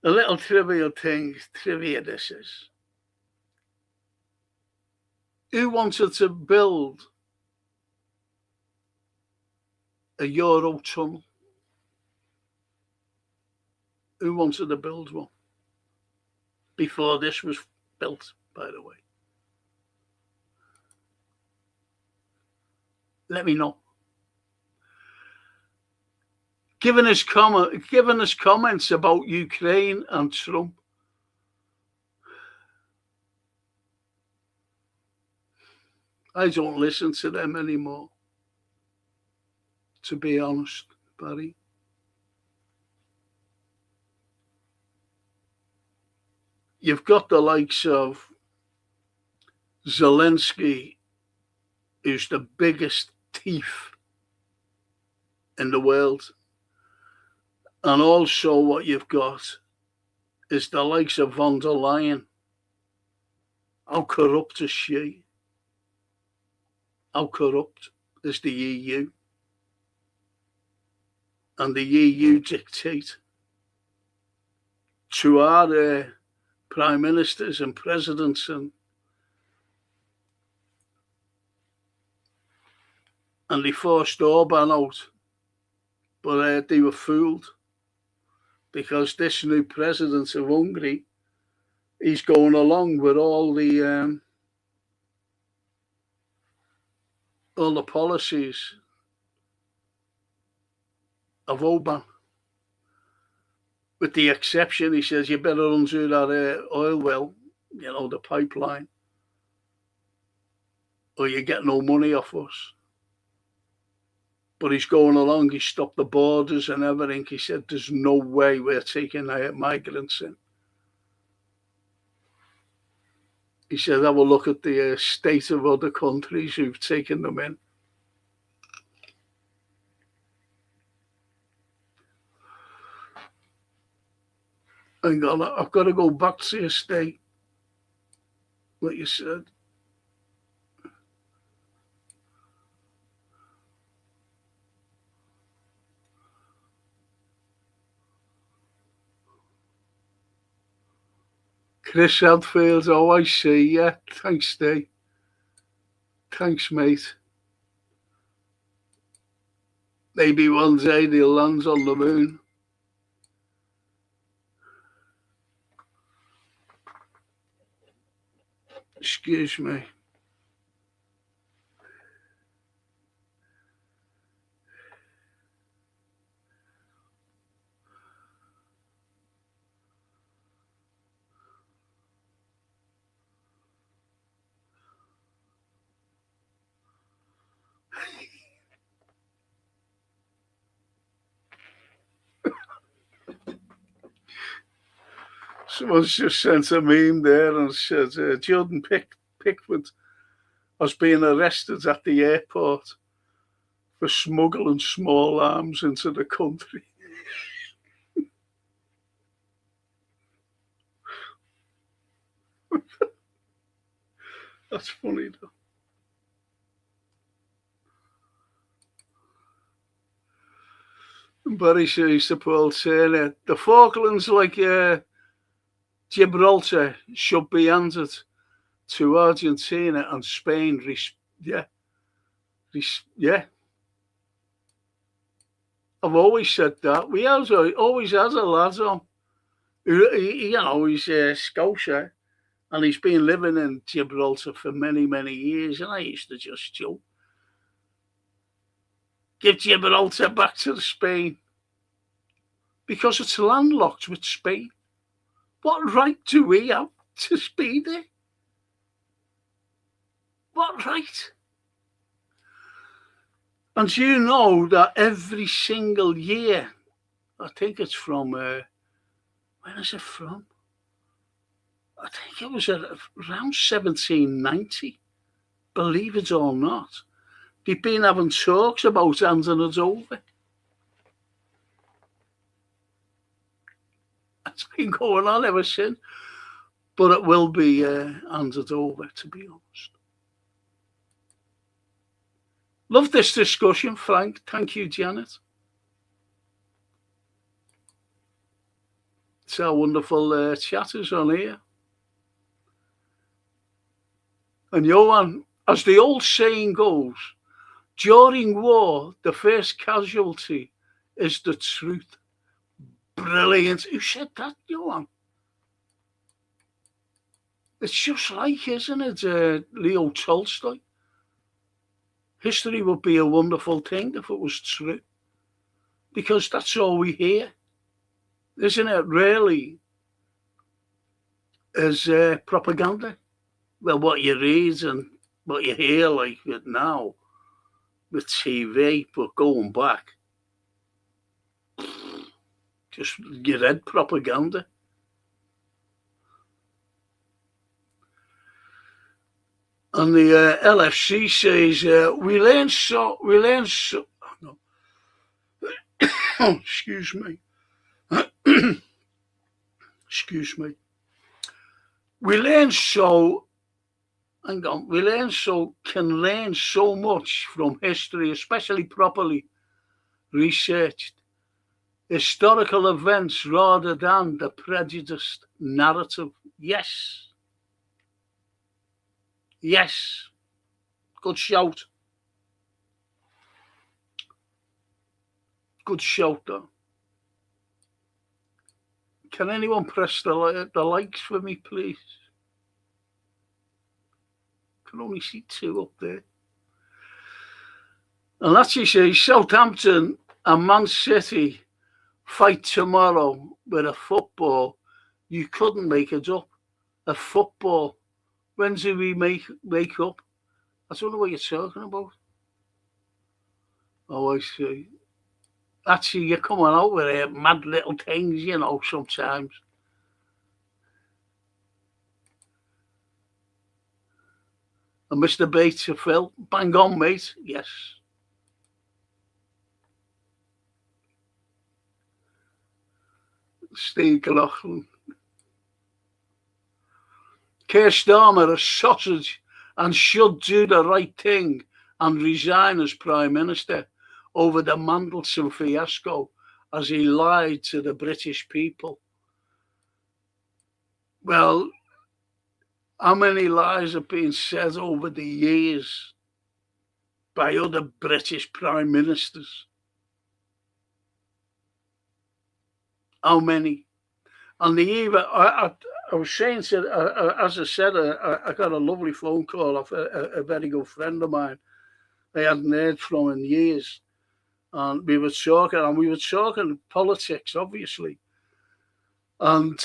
A little trivial thing, trivia this is. Who wanted to build a Euro tunnel? Who wanted to build one? Before this was built, by the way. Let me know. Giving us comments about Ukraine and Trump. I don't listen to them anymore, to be honest, Barry. You've got the likes of Zelensky, who's the biggest thief in the world. And also what you've got is the likes of von der Leyen. How corrupt is she? How corrupt is the EU? And the EU dictate to our prime ministers and presidents, and they forced Orban out, but they were fooled, because this new president of Hungary, he's going along with all the policies of Orban. With the exception, he says, you better undo that oil well, the pipeline, or you get no money off us. But he's going along, he stopped the borders and everything. He said, there's no way we're taking migrants in. He said, have a look at the state of other countries who've taken them in. I've got to go back to your state, what you said. Chris Hadfield, oh, I see, yeah. Thanks, Steve. Thanks, mate. Maybe one day they'll land on the moon. Excuse me. Someone's just sent a meme there and said Jordan Pickford was being arrested at the airport for smuggling small arms into the country. That's funny, though. Barry says to Paul Turner, the Falklands, like Gibraltar, should be handed to Argentina and Spain. Yeah. I've always said that. We always has a lad on. He's Scotia, and he's been living in Gibraltar for many, many years. And I used to just joke, give Gibraltar back to Spain, because it's landlocked with Spain. What right do we have to be there? What right? And you know that every single year, I think it's from, when is it from? I think it was around 1790, believe it or not. They've been having talks about handing it over. It's been going on ever since. But it will be handed over, to be honest. Love this discussion, Frank. Thank you, Janet. It's our wonderful chatters on here. And Johan, as the old saying goes, during war, the first casualty is the truth. Brilliant. Who said that, Johan? It's just like, isn't it, Leo Tolstoy? History would be a wonderful thing if it was true. Because that's all we hear. Isn't it really? As propaganda. Well, what you read and what you hear like it now with TV, but going back, just you read propaganda. And the LFC says we learn so. No. Excuse me. Excuse me. We learn so. Hang on. We can learn so much from history, especially properly researched historical events rather than the prejudiced narrative. Yes. Yes. Good shout. Good shout, though. Can anyone press the likes for me, please? Can only see 2 up there. And that's you say, Southampton and Man City fight tomorrow with a football. You couldn't make it up. A football. When do we make up? I don't know what you're talking about. Oh, I see. Actually, you're coming out with mad little things, sometimes. And Mr. Bates to Phil, bang on, mate. Yes. Steve Galoughlin. Keir Starmer, a sausage, and should do the right thing and resign as Prime Minister over the Mandelson fiasco as he lied to the British people. Well, how many lies have been said over the years by other British Prime Ministers? How many? And I was saying, as I said, I got a lovely phone call off a very good friend of mine. I hadn't heard from in years. And we were talking politics, obviously. And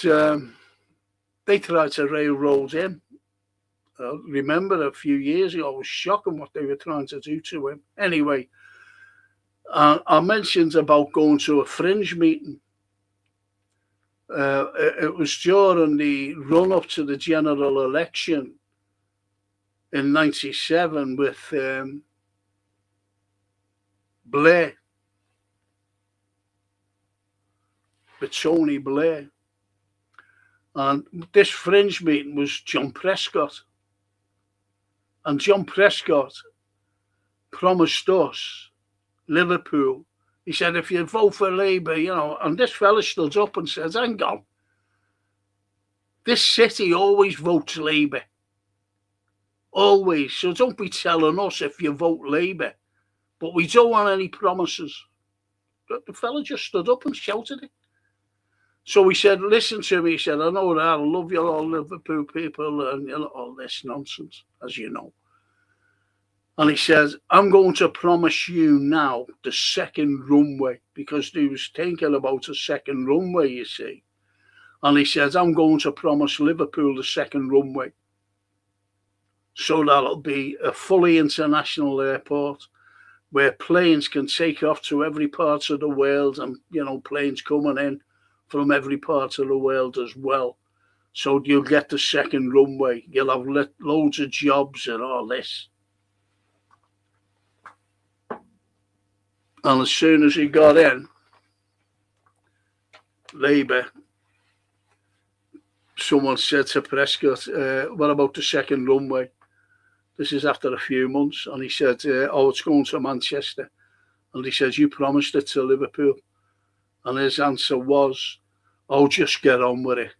they tried to railroad him. I remember a few years ago, it was shocking what they were trying to do to him. Anyway, I mentioned about going to a fringe meeting. It was during the run-up to the general election in 97 with Blair, with Tony Blair. And this fringe meeting was John Prescott. And John Prescott promised us, Liverpool, he said, if you vote for Labour, and this fella stood up and said, hang on, this city always votes Labour. Always. So don't be telling us if you vote Labour. But we don't want any promises. The fella just stood up and shouted it. So he said, listen to me. He said, I know that. I love you all Liverpool people and all this nonsense, as you know. And he says, I'm going to promise you now the second runway, because he was thinking about a second runway, you see. And he says, I'm going to promise Liverpool the second runway. So that'll be a fully international airport where planes can take off to every part of the world, and, planes coming in from every part of the world as well. So you'll get the second runway. You'll have loads of jobs and all this. And as soon as he got in, Labour, someone said to Prescott, what about the second runway? This is after a few months. And he said, it's going to Manchester. And he says, you promised it to Liverpool. And his answer was, just get on with it.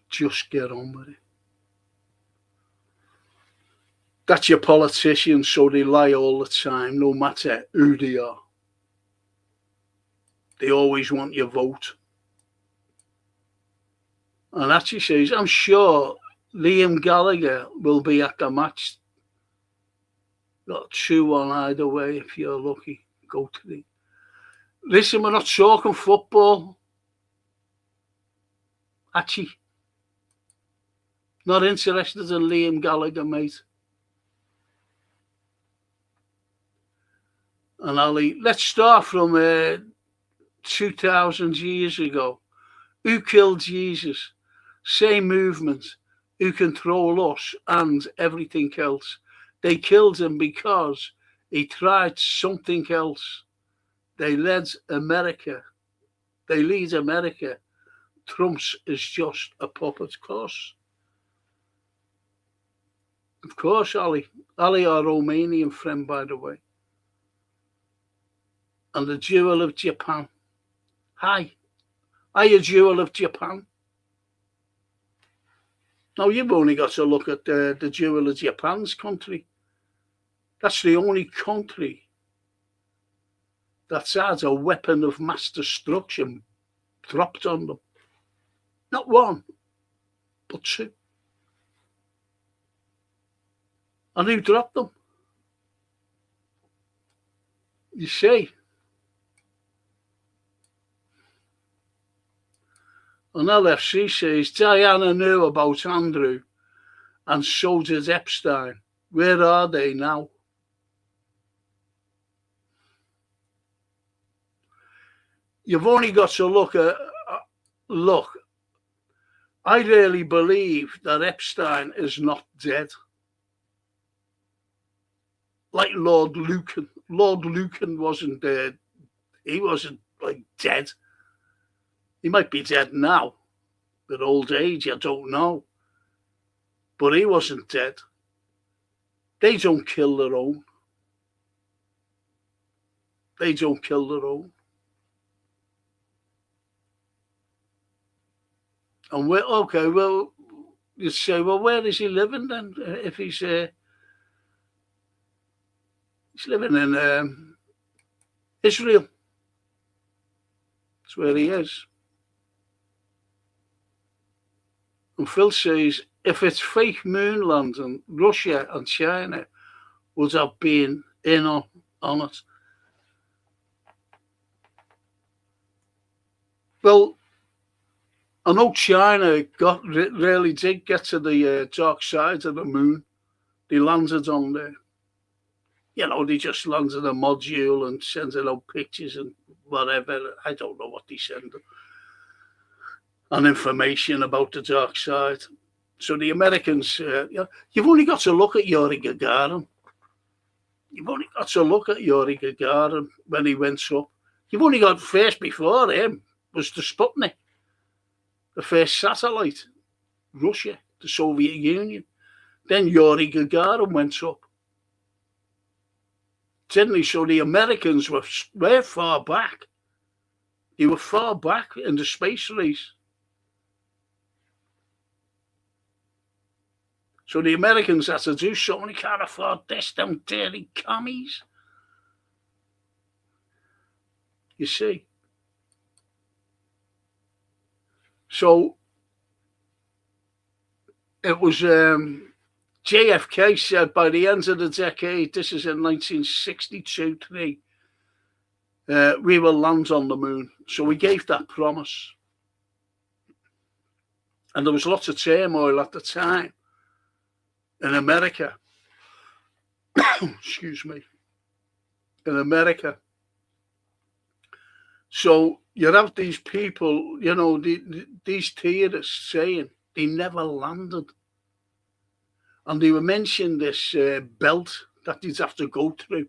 Just get on with it. That's your politicians, so they lie all the time, no matter who they are. They always want your vote. And actually says, I'm sure Liam Gallagher will be at the match. Got 2-1 either way if you're lucky. Go to the... Listen, we're not talking football. Actually, not interested in Liam Gallagher, mate. And Ali, let's start from 2,000 years ago. Who killed Jesus? Same movement. Who control us and everything else? They killed him because he tried something else. They led America. They lead America. Trump's is just a puppet, of course, Ali. Ali, our Romanian friend, by the way. And the jewel of Japan. Hi. Are you a jewel of Japan? Now, you've only got to look at the jewel of Japan's country. That's the only country that's had a weapon of mass destruction dropped on them. Not one, but two. And who dropped them? You see. And LFC says, Diana knew about Andrew and so did Epstein. Where are they now? You've only got to look. I really believe that Epstein is not dead. Like Lord Lucan. Lord Lucan wasn't dead. He wasn't dead. He might be dead now, with old age, I don't know. But he wasn't dead. They don't kill their own. They don't kill their own. And you say, well, where is he living then? If he's living in Israel. That's where he is. And Phil says, if it's fake moon landing, Russia and China would have been in on it. Well, I know China really did get to the dark side of the moon. They landed on there. They just landed a module and sending out pictures and whatever. I don't know what they send them. And information about the dark side. So the Americans, you've only got to look at Yuri Gagarin. You've only got to look at Yuri Gagarin when he went up. You've only got first before him was the Sputnik, the first satellite, Russia, the Soviet Union. Then Yuri Gagarin went up. Didn't he? So the Americans were far back. They were far back in the space race. So the Americans had to do something. They can't afford this, them dirty commies. You see? So it was JFK said by the end of the decade, this is in 1962, we will land on the moon. So we gave that promise. And there was lots of turmoil at the time in America. Excuse me. In America. So you have these people, these theorists saying they never landed. And they were mentioning this belt that they'd have to go through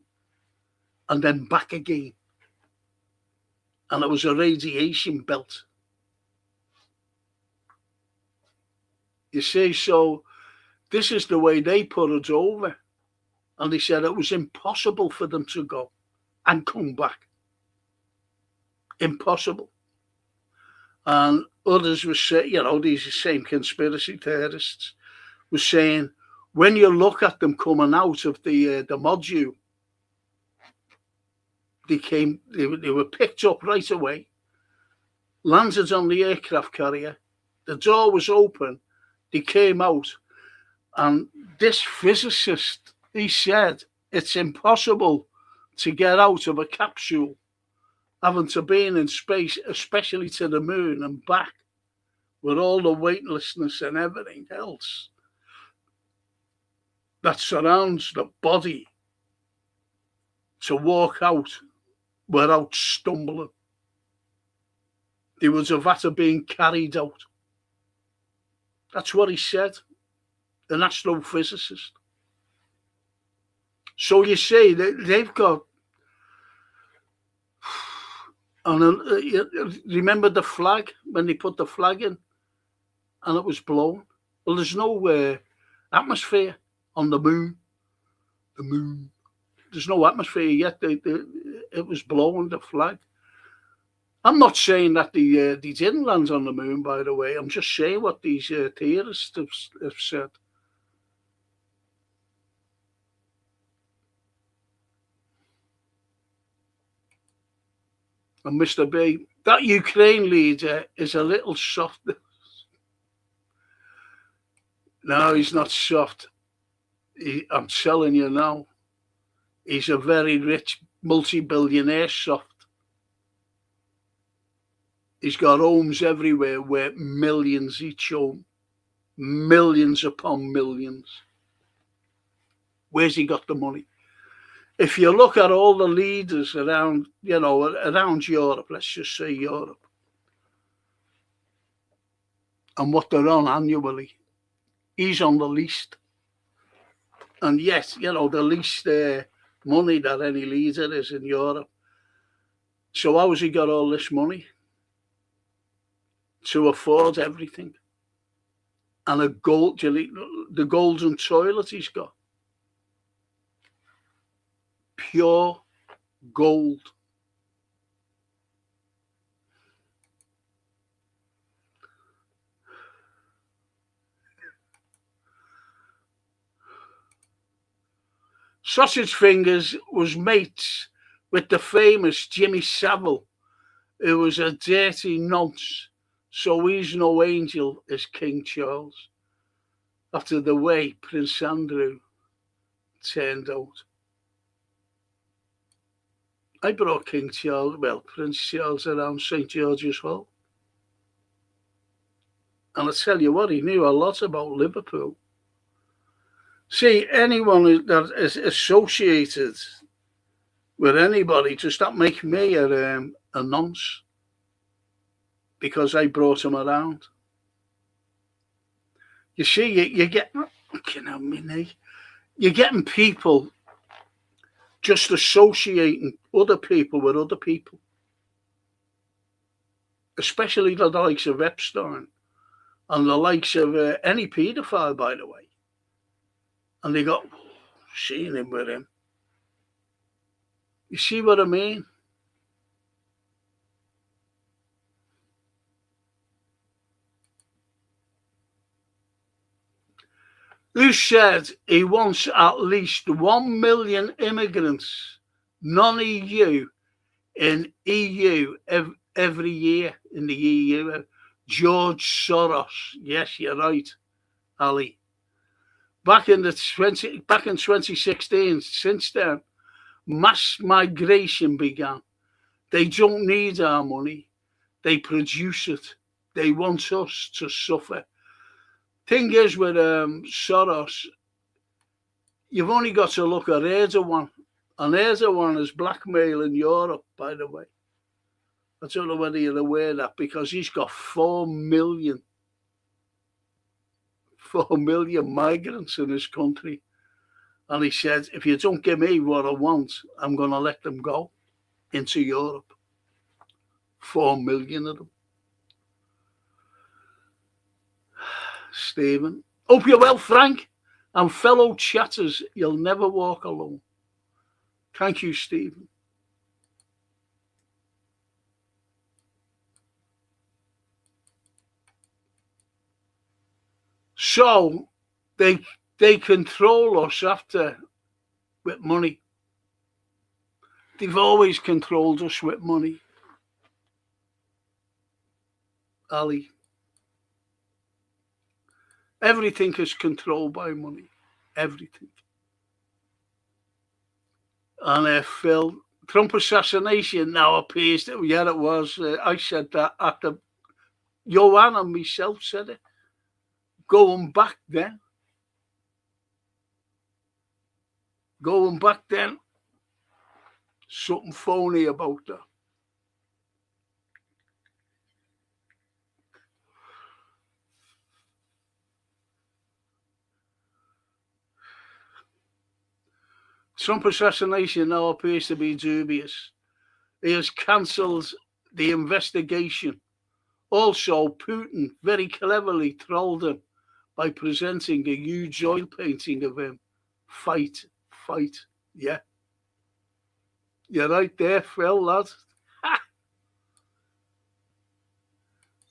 and then back again. And it was a radiation belt. You see, so this is the way they put it over. And they said it was impossible for them to go and come back. Impossible. And others were saying, these same conspiracy theorists were saying, when you look at them coming out of the module, they were picked up right away, landed on the aircraft carrier, the door was open, they came out, and this physicist, he said, it's impossible to get out of a capsule having to be in space, especially to the moon and back, with all the weightlessness and everything else that surrounds the body, to walk out without stumbling. They would have had to been carried out. That's what he said, an astrophysicist. So you see, they've got, and remember the flag, when they put the flag in and it was blown? Well, there's no atmosphere on the moon. The moon. There's no atmosphere yet. It was blowing, the flag. I'm not saying that they didn't land on the moon, by the way. I'm just saying what these theorists have said. And Mr. B, that Ukraine leader is a little soft. No, he's not soft. I'm telling you now. He's a very rich, multi-billionaire soft. He's got homes everywhere worth millions each home. Millions upon millions. Where's he got the money? If you look at all the leaders around, around Europe, let's just say Europe, and what they're on annually, he's on the least. And yet, the least money that any leader is in Europe. So how has he got all this money? To afford everything. And the golden toilet he's got. Pure gold. Sausage Fingers was mates with the famous Jimmy Savile, who was a dirty nonce, so he's no angel as King Charles, after the way Prince Andrew turned out. I brought Prince Charles around St. George's Hall. And I tell you what, he knew a lot about Liverpool. See, anyone that is associated with anybody, does that make me a nonce? Because I brought him around. You see, you get, you're getting people just associating other people with other people. Especially the likes of Epstein and the likes of any paedophile, by the way. And they got seeing him with him. You see what I mean? Who said he wants at least 1 million immigrants, non-EU, in EU every year in the EU? George Soros. Yes, you're right, Ali. Back in 2016, since then, mass migration began. They don't need our money. They produce it. They want us to suffer. Thing is with Soros, you've only got to look at Erdogan. And Erdogan is blackmailing Europe, by the way. I don't know whether you're aware of that, because he's got 4 million migrants in his country. And he said, if you don't give me what I want, I'm going to let them go into Europe. 4 million of them. Stephen. Hope you're well, Frank. And fellow chatters, you'll never walk alone. Thank you, Stephen. So they control us with money. They've always controlled us with money. Ali. Everything is controlled by money. Everything. And Phil, Trump assassination now appears that, yeah, it was. I said that after Joanne and myself said it. Going back then, something phony about that. Trump assassination now appears to be dubious. He has cancelled the investigation. Also, Putin very cleverly trolled him by presenting a huge oil painting of him. Fight. Yeah. You're right there, Phil, lad.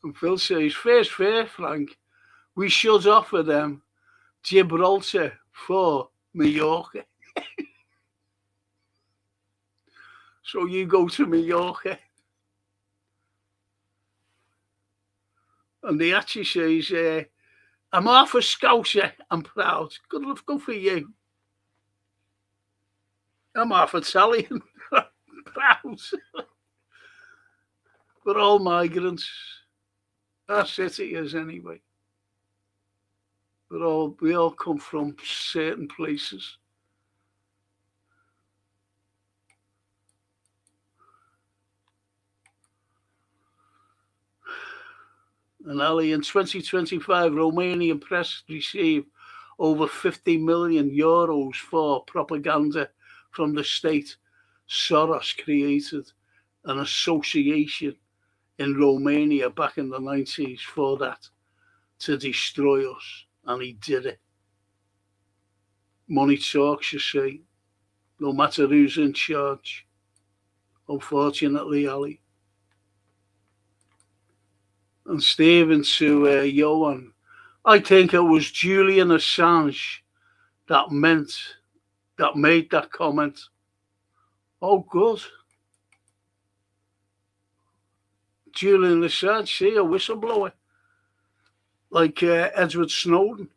And Phil says, fair, Frank. We should offer them Gibraltar for Mallorca. So you go to Mallorca. And he actually says, I'm half a Scouser. I'm proud. Good for you. I'm half Italian. Proud. We're all migrants. Our city is anyway. We all come from certain places. And Ali, in 2025, Romanian press received over 50 million euros for propaganda from the state. Soros created an association in Romania back in the 90s for that, to destroy us. And he did it. Money talks, you see, no matter who's in charge. Unfortunately, Ali. And Stephen to Johan, I think it was Julian Assange that made that comment. Oh, good. Julian Assange, see, a whistleblower, like Edward Snowden.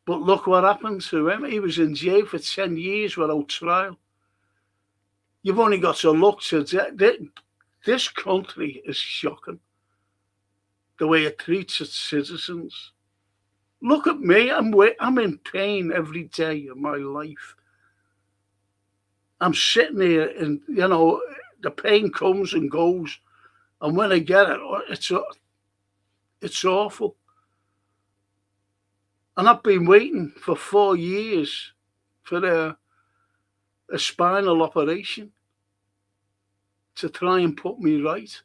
But look what happened to him. He was in jail for 10 years without trial. You've only got to look to this country is shocking, the way it treats its citizens. Look at me. I'm in pain every day of my life. I'm sitting here and, the pain comes and goes. And when I get it, it's awful. And I've been waiting for 4 years for a spinal operation to try and put me right,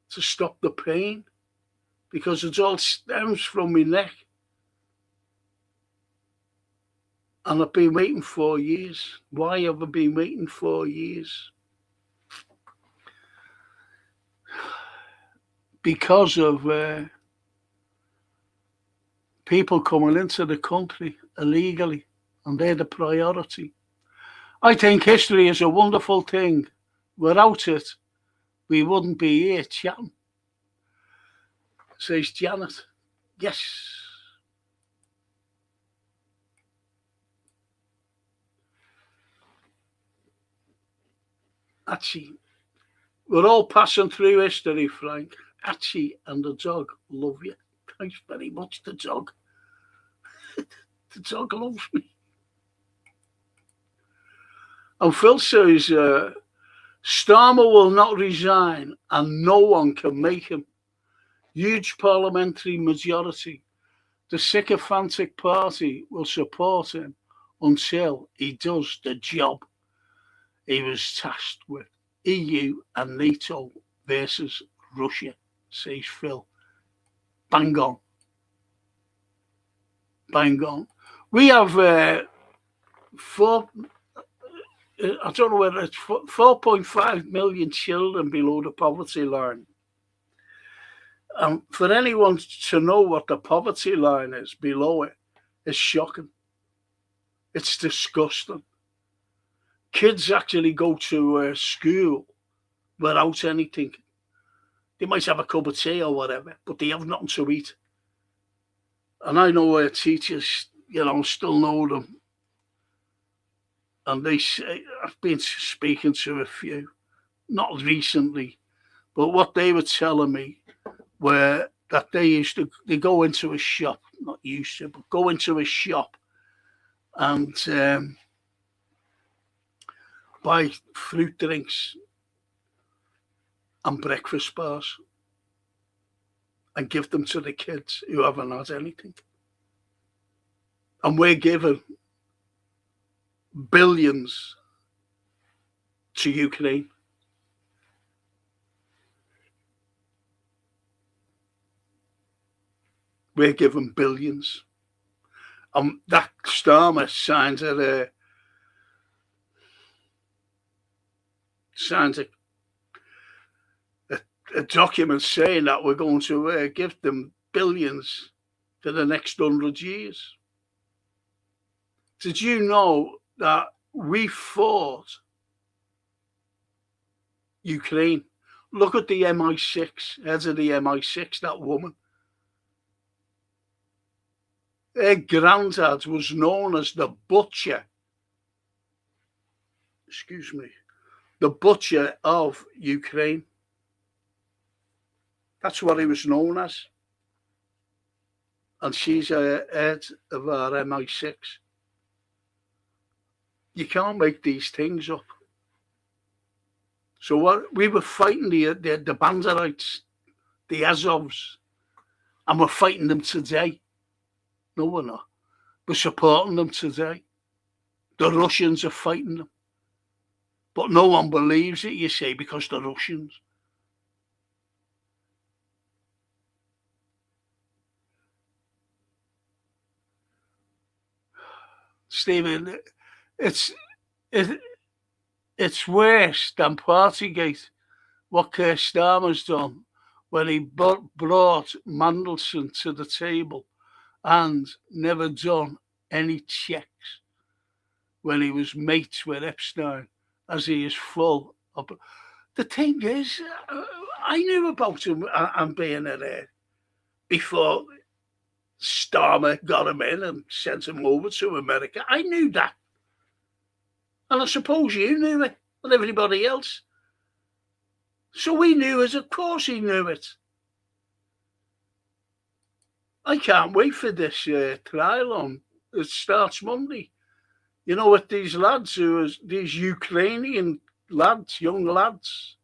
to stop the pain, because it all stems from my neck. And I've been waiting 4 years. Why have I been waiting 4 years? Because of people coming into the country illegally, and they're the priority. I think history is a wonderful thing. Without it, we wouldn't be here chatting, says Janet. Yes. Archie, we're all passing through history, Frank. Archie and the dog love you. Thanks very much, the dog. The dog loves me. And Phil says, Starmer will not resign and no one can make him. Huge parliamentary majority. The sycophantic party will support him until he does the job he was tasked with. EU and NATO versus Russia, says Phil. Bang on. Bang on. We have I don't know whether it's 4.5 million children below the poverty line. And for anyone to know what the poverty line is below it, it's shocking. It's disgusting. Kids actually go to school without anything. They might have a cup of tea or whatever, but they have nothing to eat. And I know teachers, still know them. And they say, I've been speaking to a few, not recently, but what they were telling me were that they go into a shop, not used to, but go into a shop and buy fruit drinks and breakfast bars and give them to the kids who haven't had anything. And we're giving billions to Ukraine. We're giving billions. That Starmer signs a document saying that we're going to give them billions for the next 100 years. Did you know that we fought Ukraine? Look at the MI6, head of the MI6, that woman. Her granddad was known as the butcher. Excuse me. The butcher of Ukraine. That's what he was known as. And she's a head of our MI6. You can't make these things up. So what we were fighting the Banderites, the Azovs, and we're fighting them today. No, we're not. We're supporting them today. The Russians are fighting them. But no one believes it, you see, because the Russians. Stephen, it's worse than Partygate, what Keir Starmer's done when he brought Mandelson to the table and never done any checks when he was mates with Epstein, as he is full of. The thing is, I knew about him and being there before Starmer got him in and sent him over to America. I knew that. And I suppose you knew it, and everybody else. So we knew it, of course he knew it. I can't wait for this trial on. It starts Monday. You know, with these lads these Ukrainian lads, young lads,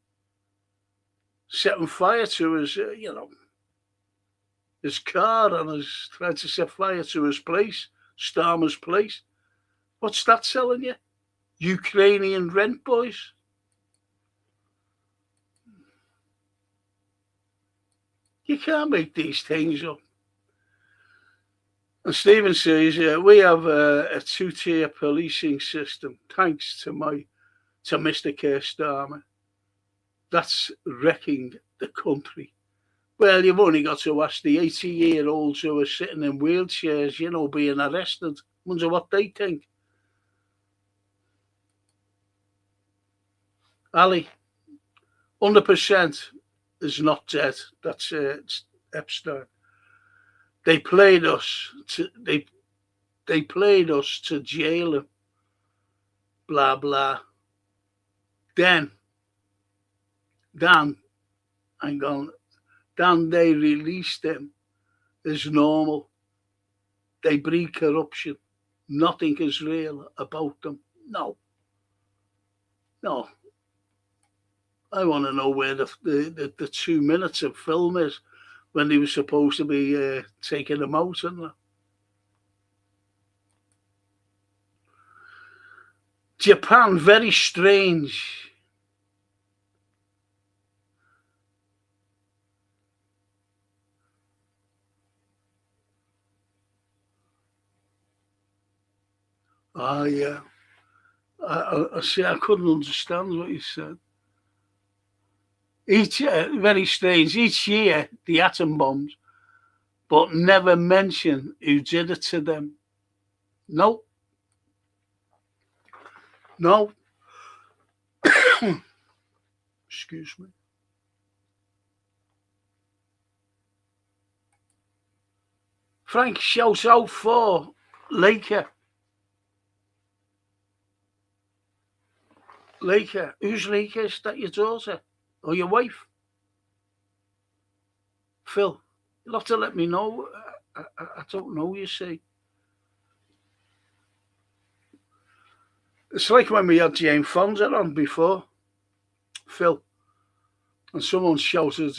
setting fire to his, his car and trying to set fire to his place, Starmer's place. What's that telling you? Ukrainian rent boys. You can't make these things up. And Stephen says, we have a two-tier policing system, thanks to Mr. Keir Starmer. That's wrecking the country. Well, you've only got to ask the 80-year-olds who are sitting in wheelchairs, being arrested. Wonder what they think. Ali, 100% is not dead. That's Epstein. They played us to jail him. Blah blah. Then Dan, and gone, Dan, they released him as normal. They breed corruption. Nothing is real about them. No, no. I want to know where the 2 minutes of film is when they were supposed to be taking them out and that. Japan, very strange. Ah, yeah. I see. I couldn't understand what you said. Each very strange. Each year, the atom bombs, but never mention who did it to them. No, no. Excuse me. Frank shouts out for Laker. Laker. Whose Laker? Is that your daughter or your wife? Phil, you'll have to let me know. I don't know, you see. It's like when we had James Fonda on before, Phil, and someone shouted,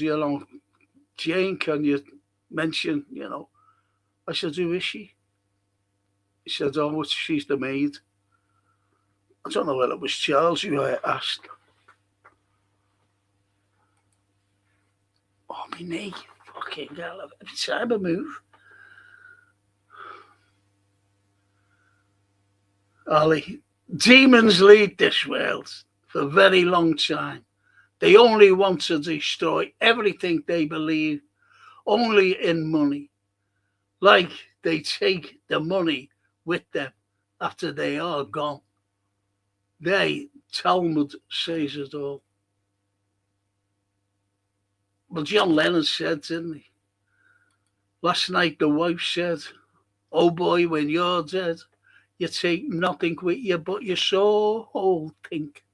Jane, can you mention, I said, who is she? He said, oh, she's the maid. I don't know whether it was Charles who I asked. Oh, my knee. Fucking hell. Every time I move. Ali, demons lead this world for a very long time. They only want to destroy everything they believe, only in money. Like they take the money with them after they are gone. Talmud says it all. Well, John Lennon said, didn't he? Last night the wife said, oh boy, when you're dead, you take nothing with you but your soul, think.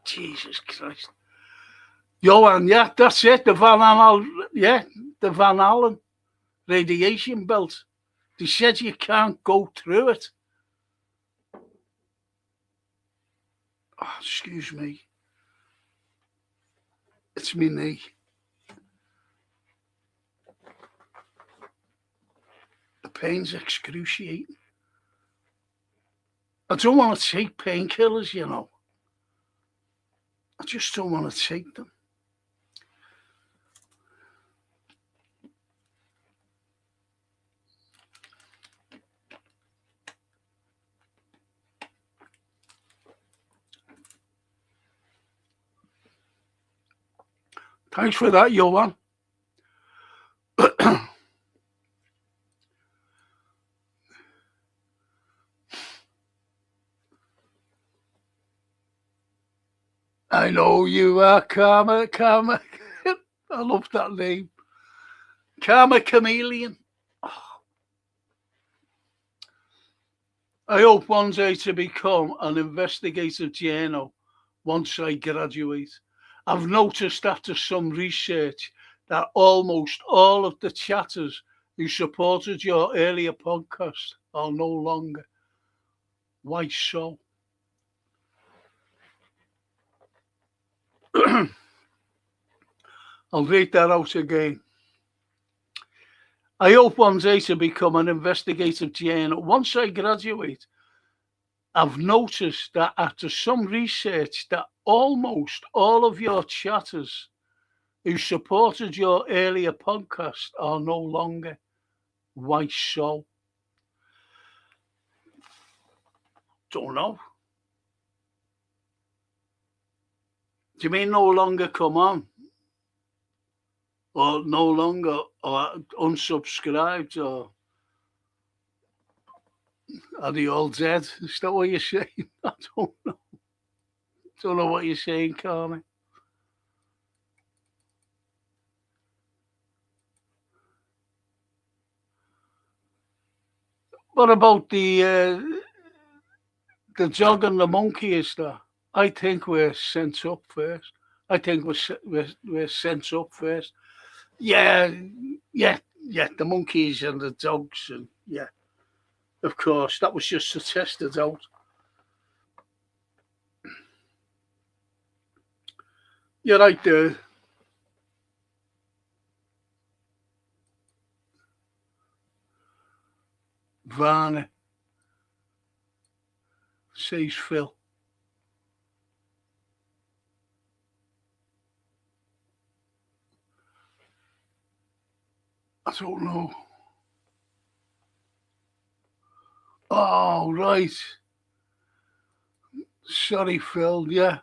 Jesus Christ. Johan, yeah, that's it. The Van Allen radiation belt. They said you can't go through it. Oh, excuse me. It's me knee. The pain's excruciating. I don't want to take painkillers, I just don't want to take them. Thanks for that, Johan. I know you are Karma. I love that name. Karma Chameleon. I hope one day to become an investigative journal once I graduate. I've noticed after some research that almost all of the chatters who supported your earlier podcast are no longer. Why so? I'll read that out again. I hope one day to become an investigative journal. Once I graduate, I've noticed that after some research that almost all of your chatters who supported your earlier podcast are no longer. Why so? Don't know. Do you mean no longer come on? Or no longer or unsubscribed, or are they all dead? Is that what you're saying? I don't know. Don't know what you're saying, Carmen. What about the The dog and the monkey is there. I think we're sent up first. I think we're sent up first. Yeah, yeah, yeah. The monkeys and the dogs, and yeah, of course, that was just to test it out. You're right there. Varney, says Phil. I don't know. Oh, right. Sorry, Phil. Yeah.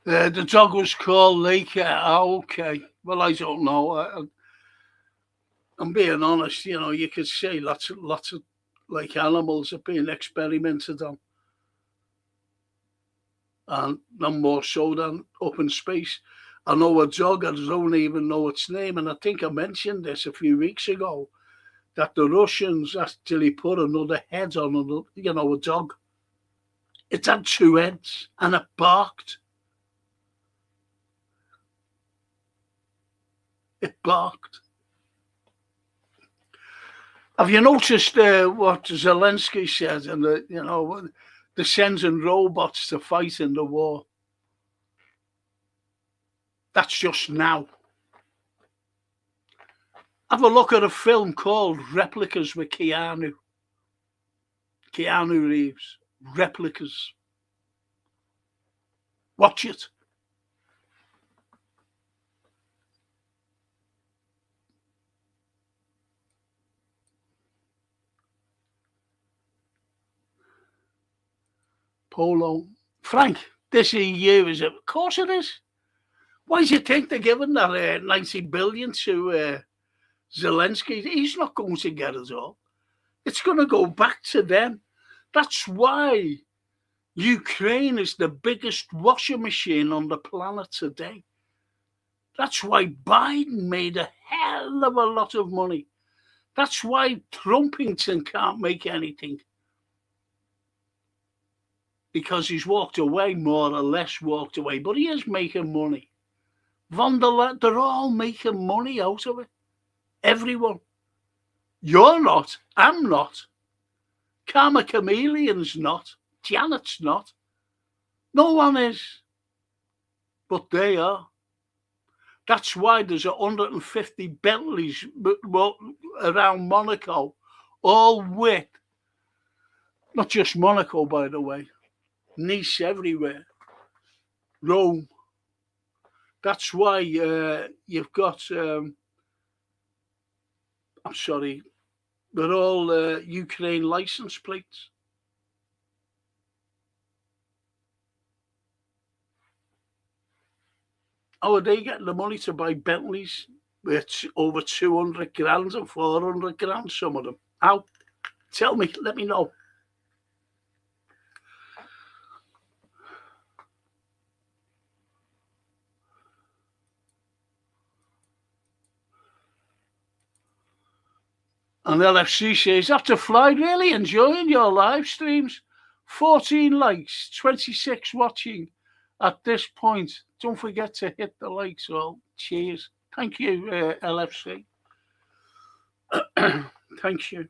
The dog was called Laker. Oh, okay. Well, I don't know. I'm being honest. You know, you could say lots of like animals are being experimented on, and none more so than up in space. I know a dog. I don't even know its name, and I think I mentioned this a few weeks ago that the Russians actually put another head on a dog. It had two heads, and it barked. It barked. Have you noticed what Zelensky said? And they're sending robots to fight in the war. That's just now. Have a look at a film called Replicas with Keanu Reeves. Replicas. Watch it. Polo. Frank, this EU is it? Of course it is. Why do you think they're giving that 90 billion to Zelensky? He's not going to get it all. It's going to go back to them. That's why Ukraine is the biggest washing machine on the planet today. That's why Biden made a hell of a lot of money. That's why Trumpington can't make anything. Because he's walked away, more or less walked away. But he is making money. Von der Leyen, they're all making money out of it. Everyone. You're not. I'm not. Karma Chameleon's not. Janet's not. No one is. But they are. That's why there's 150 Bentleys around Monaco, all with, not just Monaco, by the way, Nice everywhere, Rome. That's why you've got, I'm sorry, they're all Ukraine license plates. How are they getting the money to buy Bentleys? It's over 200 grand and 400 grand, some of them. How? Tell me, let me know. And LFC says, after Floyd, really enjoying your live streams. 14 likes, 26 watching at this point. Don't forget to hit the likes. Well, cheers. Thank you, LFC. Thank you.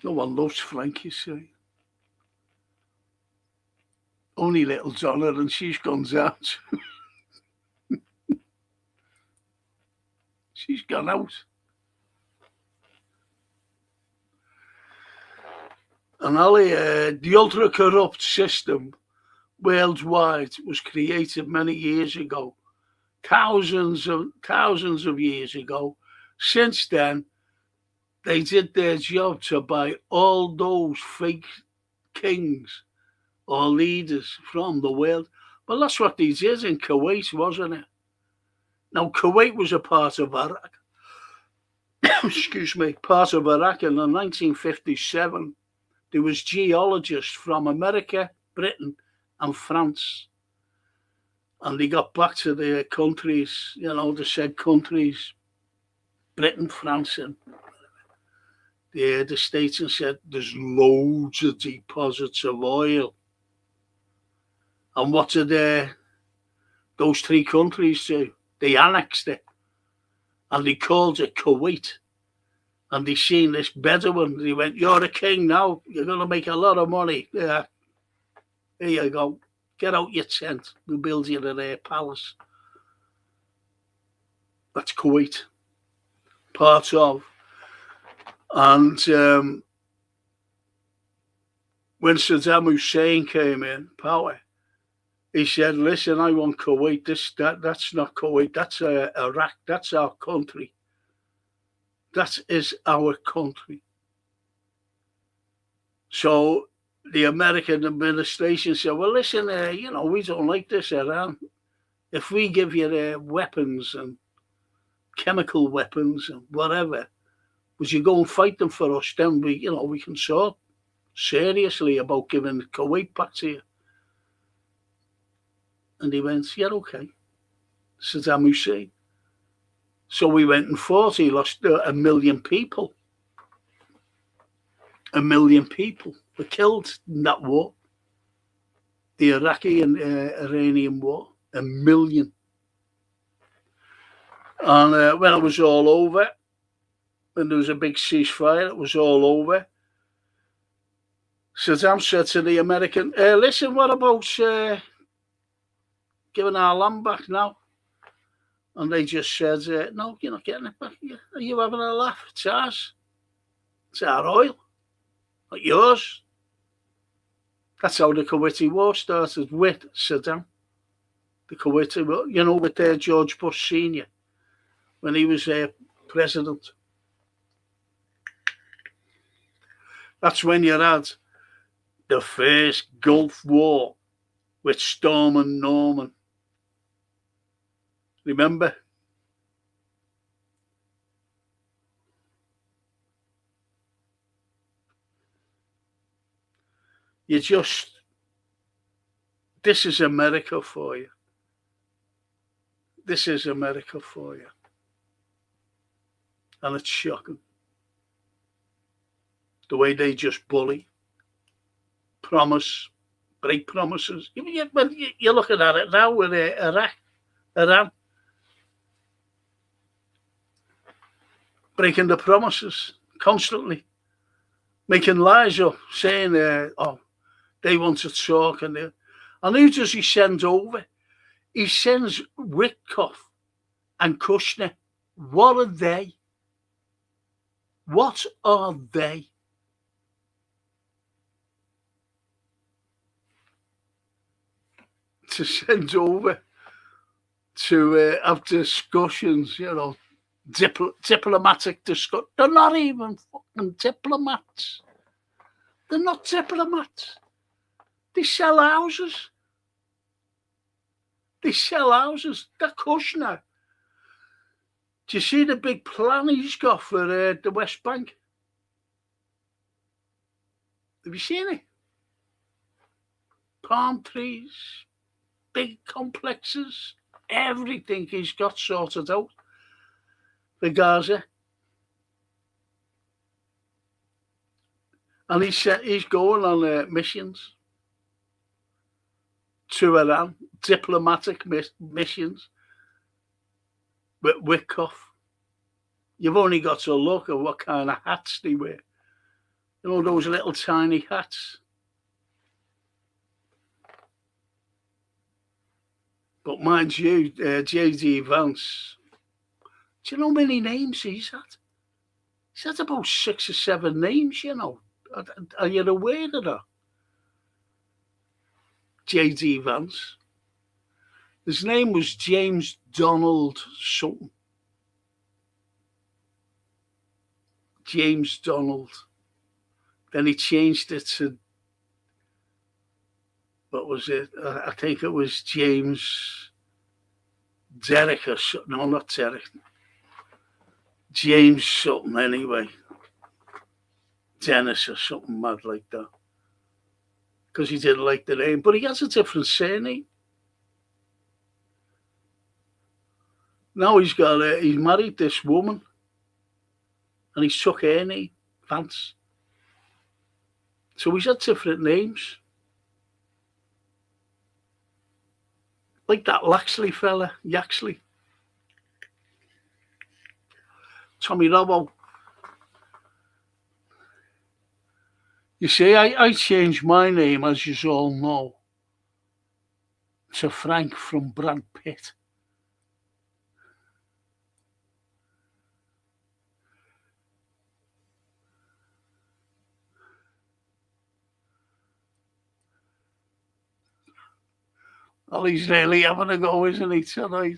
No one loves Frank, you see. Only little Donna, and she's gone out. She's gone out. And Ali, the ultra corrupt system worldwide was created many years ago, thousands of years ago. Since then, they did their job to buy all those fake kings or leaders from the world. Well, that's what they did in Kuwait, wasn't it? Now, Kuwait was a part of Iraq. Excuse me, part of Iraq in 1957. There was geologists from America, Britain, and France. And they got back to their countries, the said countries, Britain, France, and the States and said there's loads of deposits of oil. And what did those three countries do? They annexed it. And they called it Kuwait. And they seen this Bedouin. They went, "You're a king now. You're going to make a lot of money. Yeah, here you go. Get out your tent. We'll build you a palace." That's Kuwait. Part of. And when Saddam Hussein came in power, he said, "Listen, I want Kuwait. That's not Kuwait. That's Iraq. That's our country. That is our country." So the American administration said, "Well, listen, we don't like this, Iran. If we give you weapons and chemical weapons and whatever, would you go and fight them for us? Then we can talk seriously about giving Kuwait back to you." And he went, "Yeah, okay." Saddam Hussein. So we went and fought. He lost 1 million people. 1 million people were killed in that war. The Iraqi and Iranian war. 1 million. And when it was all over, when there was a big ceasefire, it was all over, Saddam said to the American, "Listen, what about giving our land back now?" And they just said, "No, you're not getting it back. Are you having a laugh? It's ours. It's our oil, not yours." That's how the Kuwaiti War started, with Saddam. The Kuwaiti War, with George Bush Sr. when he was president. That's when you had the first Gulf War with Storm and Norman. Remember? This is America for you. This is America for you. And it's shocking. The way they just bully, promise, break promises. You're looking at it now with Iran. Breaking the promises constantly, making lies up, saying, they want to talk. And who does he send over? He sends Witkoff and Kushner. What are they? What are they? To send over to have discussions, diplomatic discussion. They're not even fucking diplomats. They're not diplomats. They sell houses. They're Kushner. Do you see the big plan he's got for the West Bank? Have you seen it? Palm trees, big complexes, everything he's got sorted out for Gaza. And he's going on missions to Iran, diplomatic missions with Witkoff. You've only got to look at what kind of hats they wear. Those little tiny hats. But mind you, J.D. Vance, do you know how many names he's had? He's had about 6 or 7 names, Are you aware of that? J.D. Vance. His name was James Donald something. James Donald. Then he changed it to, what was it? I think it was James Derek or something. No, not Derek. James something anyway. Dennis or something mad like that. Because he didn't like the name. But he has a different surname. Now he's married this woman. And he's took her name. Vance. So he's had different names. Like that Laxley fella, Yaxley. Tommy Robbo. You see, I changed my name, as you all know, to Frank from Brad Pitt. Well, he's really having a go, isn't he, tonight?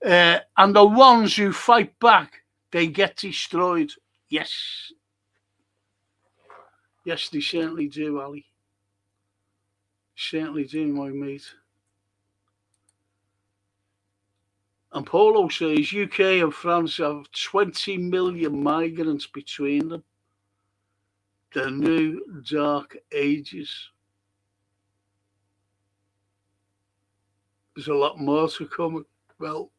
And the ones who fight back, they get destroyed. Yes. Yes, they certainly do, Ali. Certainly do, my mate. And Polo says UK and France have 20 million migrants between them. The new dark ages. There's a lot more to come. Well,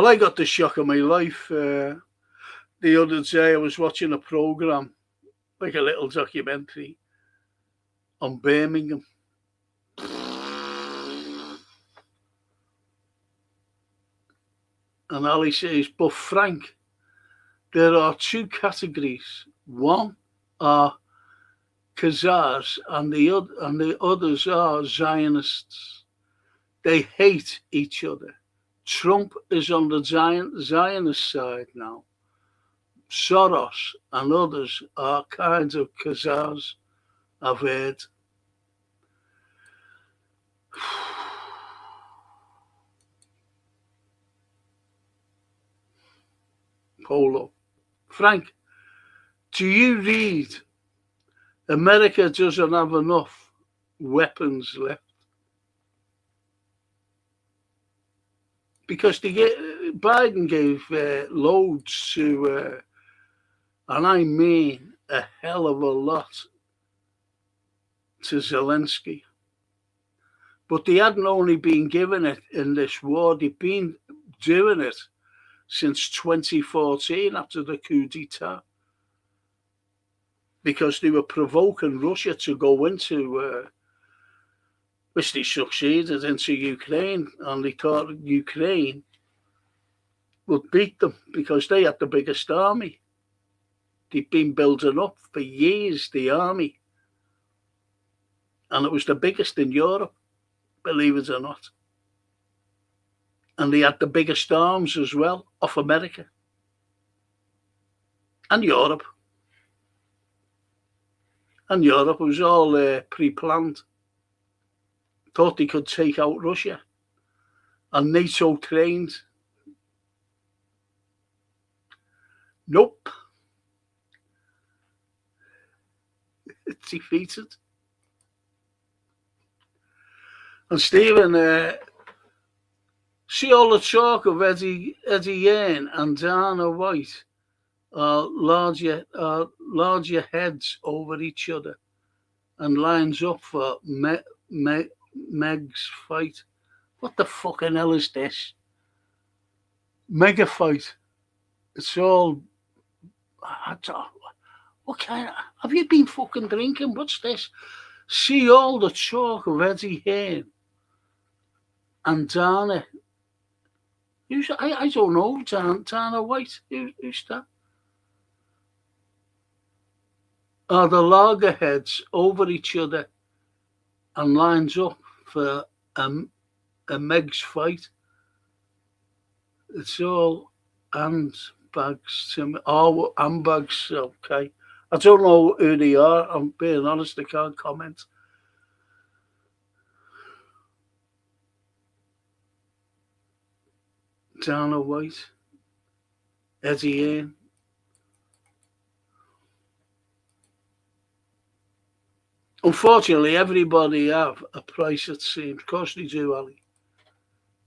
I got the shock of my life. The other day I was watching a programme, like a little documentary, on Birmingham. And Ali says, but Frank, there are two categories. One are Khazars and the others are Zionists. They hate each other. Trump is on the Zionist side now. Soros and others are kinds of Khazars, I've heard. Polo. Frank, do you read America doesn't have enough weapons left? Because Biden gave loads to, and I mean a hell of a lot, to Zelensky. But they hadn't only been given it in this war, they've been doing it since 2014 after the coup d'etat. Because they were provoking Russia to go into, which they succeeded, into Ukraine. And they thought Ukraine would beat them because they had the biggest army. They'd been building up for years, the army. And it was the biggest in Europe, believe it or not. And they had the biggest arms as well, off America. And Europe. And Europe was all pre-planned. Thought they could take out Russia. And NATO trained. Nope. It's defeated. And Stephen, see all the talk of Eddie Hearn and Dana White are larger heads over each other and lines up for Meg's fight. What the fucking hell is this? Mega fight. It's all. What kind of. Have you been fucking drinking? What's this? See all the talk of Eddie Hearn and Dana. I don't know, Dana White. Who's that? Are the loggerheads over each other and lines up for a Meg's fight? It's all handbags to me. Oh, handbags, okay. I don't know who they are. I'm being honest, I can't comment. Dana White, Eddie Hearn. Unfortunately, everybody have a price, it seems. Of course they do, Ali.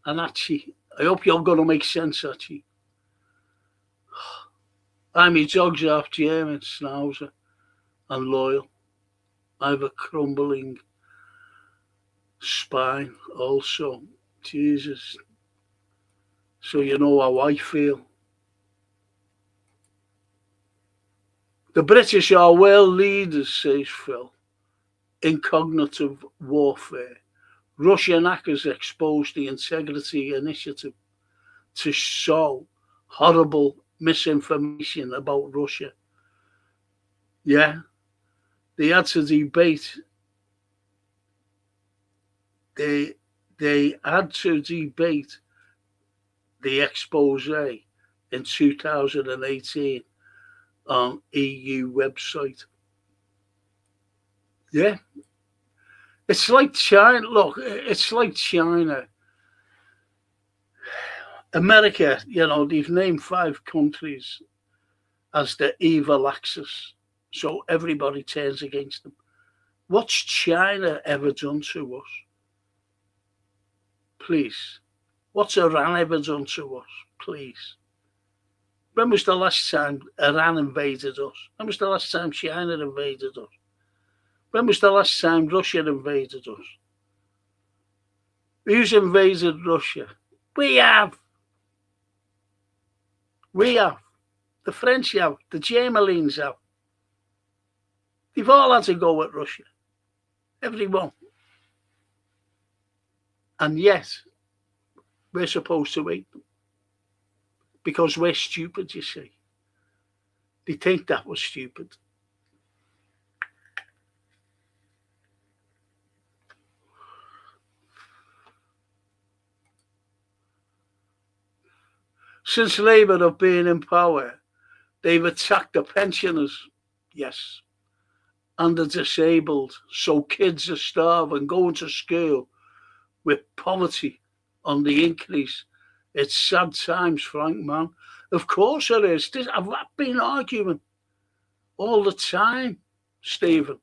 And Archie, I hope you're going to make sense, Archie. I'm a dog's half German, Schnauzer, and loyal. I have a crumbling spine also. Jesus. so you know how I feel. The British are world leaders, says Phil, in cognitive warfare. Russian hackers exposed the Integrity Initiative to sow horrible misinformation about Russia. Yeah, they had to debate. They they had to debate the expose in 2018 on EU website. Yeah, it's like China. Look, it's like China. America, they've named 5 countries as the evil axis. So everybody turns against them. What's China ever done to us? Please. What's Iran ever done to us? Please. When was the last time Iran invaded us? When was the last time China invaded us? When was the last time Russia invaded us? Who's invaded Russia? We have. We have. The French have. The Germans have. They've all had to go at Russia. Everyone. And yet, we're supposed to hate them. Because we're stupid, you see. They think that was stupid. Since Labour have been in power, they've attacked the pensioners, yes, and the disabled. So kids are starving, going to school with poverty on the increase. It's sad times, Frank, man. Of course it is. I've been arguing all the time, Stephen.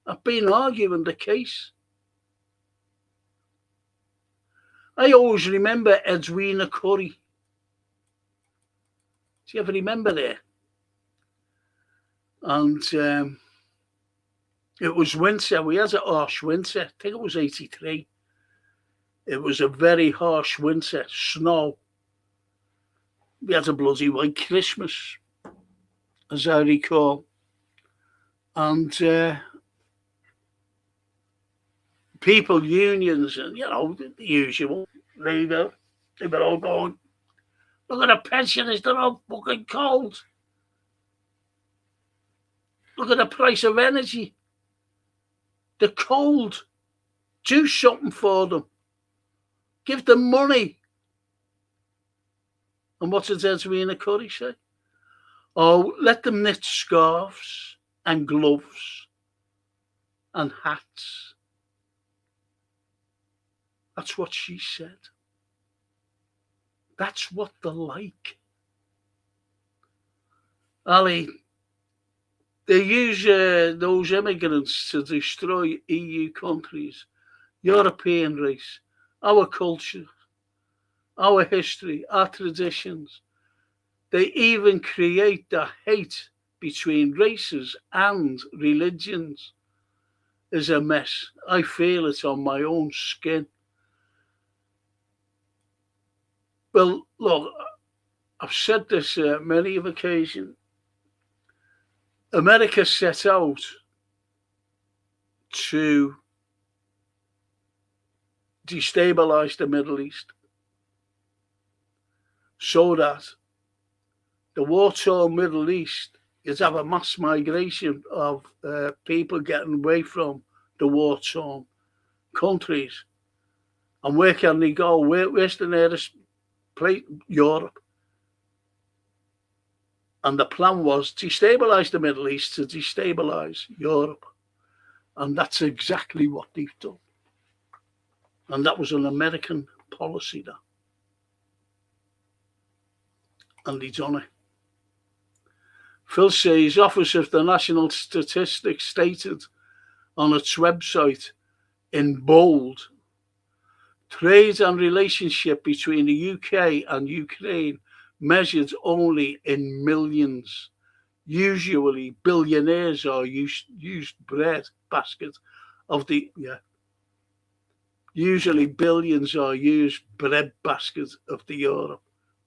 I've been arguing the case. I always remember Edwina Curry. Do you ever remember her? And it was winter. We had a harsh winter. I think it was 83. It was a very harsh winter. Snow. We had a bloody white Christmas, as I recall. And people, unions, and, the usual. They were all going, look at the pensioners, they're all fucking cold. Look at the price of energy. They're cold. Do something for them. Give them money. And what did Edwina Curry say? Oh, let them knit scarves and gloves and hats. That's what she said. That's what they're like. Ali, they use those immigrants to destroy EU countries, European race, our culture, our history, our traditions. They even create the hate between races and religions. Is a mess. I feel it on my own skin. Well, look, I've said this many of occasions. America set out to destabilize the Middle East so that the war-torn Middle East, you'd have a mass migration of people getting away from the war-torn countries. And where can they go? Where's the nearest place? Europe. And the plan was to destabilize the Middle East, to destabilize Europe. And that's exactly what they've done. And that was an American policy, that. And they done it. Phil says, Office of the National Statistics stated on its website in bold, trade and relationship between the UK and Ukraine measured only in millions. Usually billionaires are used bread basket of the, usually billions are used bread basket of the Europe.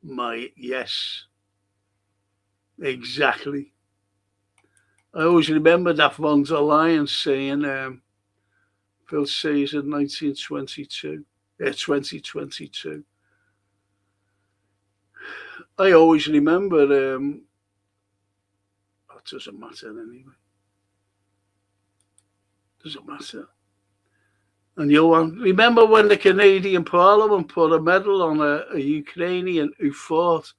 Yes, exactly. I always remember that von der Leyen saying, Phil says in 1922, 2022. I always remember, it doesn't matter anyway. Doesn't matter. And remember when the Canadian Parliament put a medal on a Ukrainian who fought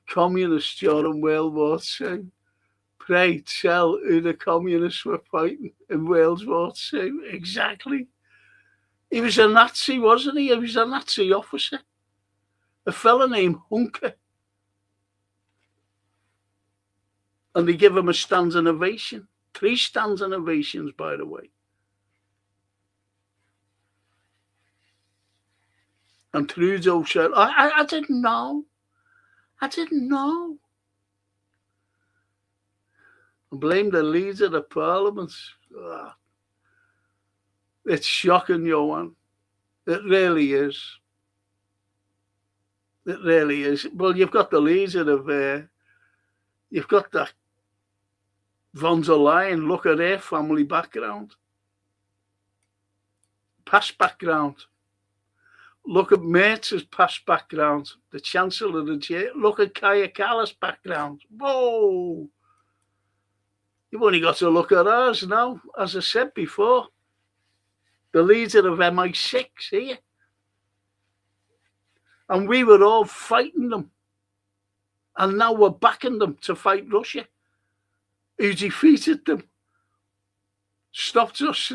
communists during World War II? Pray tell who the communists were fighting in World War II. Exactly. He was a Nazi, wasn't he? He was a Nazi officer. A fella named Hunker. And they give him a standing ovation. 3 standing ovations, by the way. And Trudeau said, I didn't know. I didn't know. And blame the leader of Parliament. It's shocking, Johan. It really is. It really is. Well, you've got the leader of, you've got that von der Leyen. Look at her family background. Past background. Look at Mertz's past background. The Chancellor of the Chair. Look at Kaya Kallas' background. Whoa! You've only got to look at ours now, as I said before. The leader of MI6 here. And we were all fighting them. And now we're backing them to fight Russia, who defeated them. Stopped us,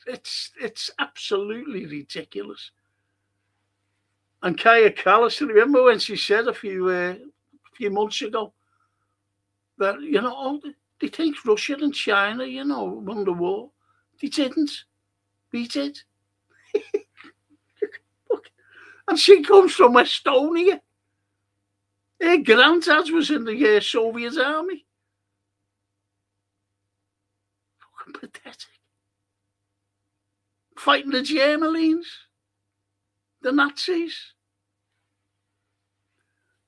it's absolutely ridiculous. And Kaya Kallas, remember when she said a few months ago that, they think Russia and China, won the war. They didn't. We did. And she comes from Estonia. Her granddad was in the Soviet army. Fucking pathetic. Fighting the Germans, the Nazis.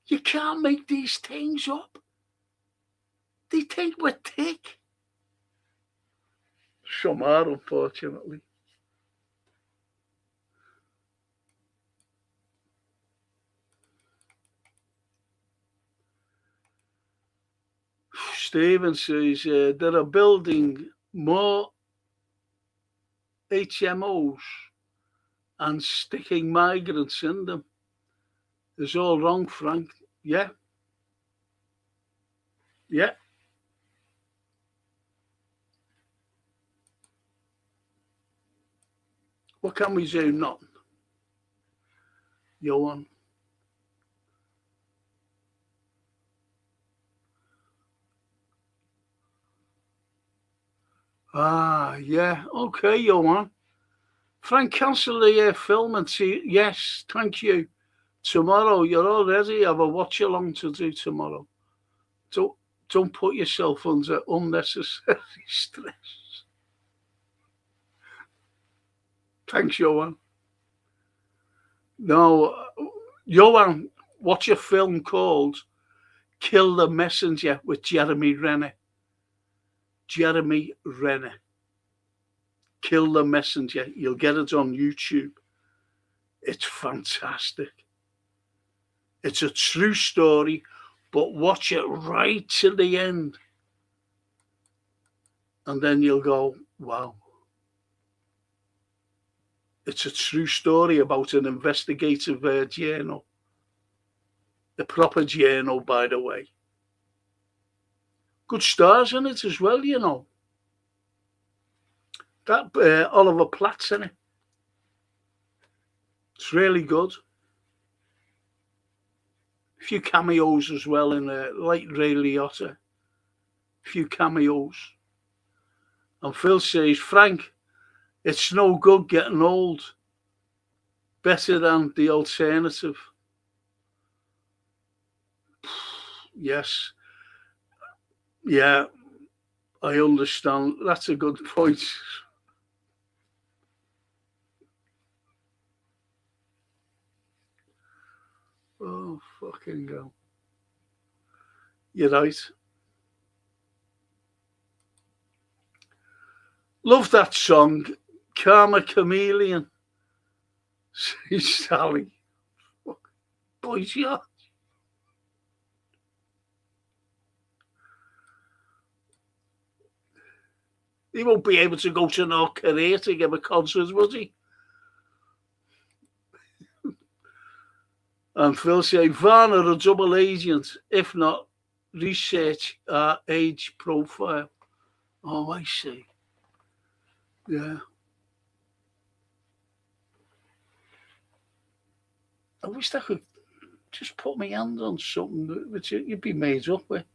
You can't make these things up. They think we're thick. Some are, unfortunately. Stephen says they're building more HMOs and sticking migrants in them. It's all wrong, Frank. Yeah. Yeah. What can we do? Nothing. Johan. Yeah. Okay, Johan. Frank, cancel the film and see. Yes, thank you. Tomorrow, you're already have a watch along to do tomorrow. Don't put yourself under unnecessary stress. Thanks, Johan. No, Johan, watch a film called Kill the Messenger with Jeremy Renner. Jeremy Renner. Kill the Messenger. You'll get it on YouTube. It's fantastic. It's a true story, but watch it right to the end. And then you'll go, wow. It's a true story about an investigative journal. The proper journal, by the way. Good stars in it as well, That Oliver Platt's in it. It's really good. A few cameos as well in like Ray Liotta. A few cameos. And Phil says, Frank, it's no good getting old. Better than the alternative. Yes. Yeah, I understand. That's a good point. Oh. Fucking go. You're right. Love that song, Karma Chameleon. Says Sally. Boys, yeah. He won't be able to go to North Korea to give a concert, would he? And Phil say, Van are a double agent. If not, research our age profile. Oh, I see. Yeah. I wish I could just put my hand on something which you'd be made up with.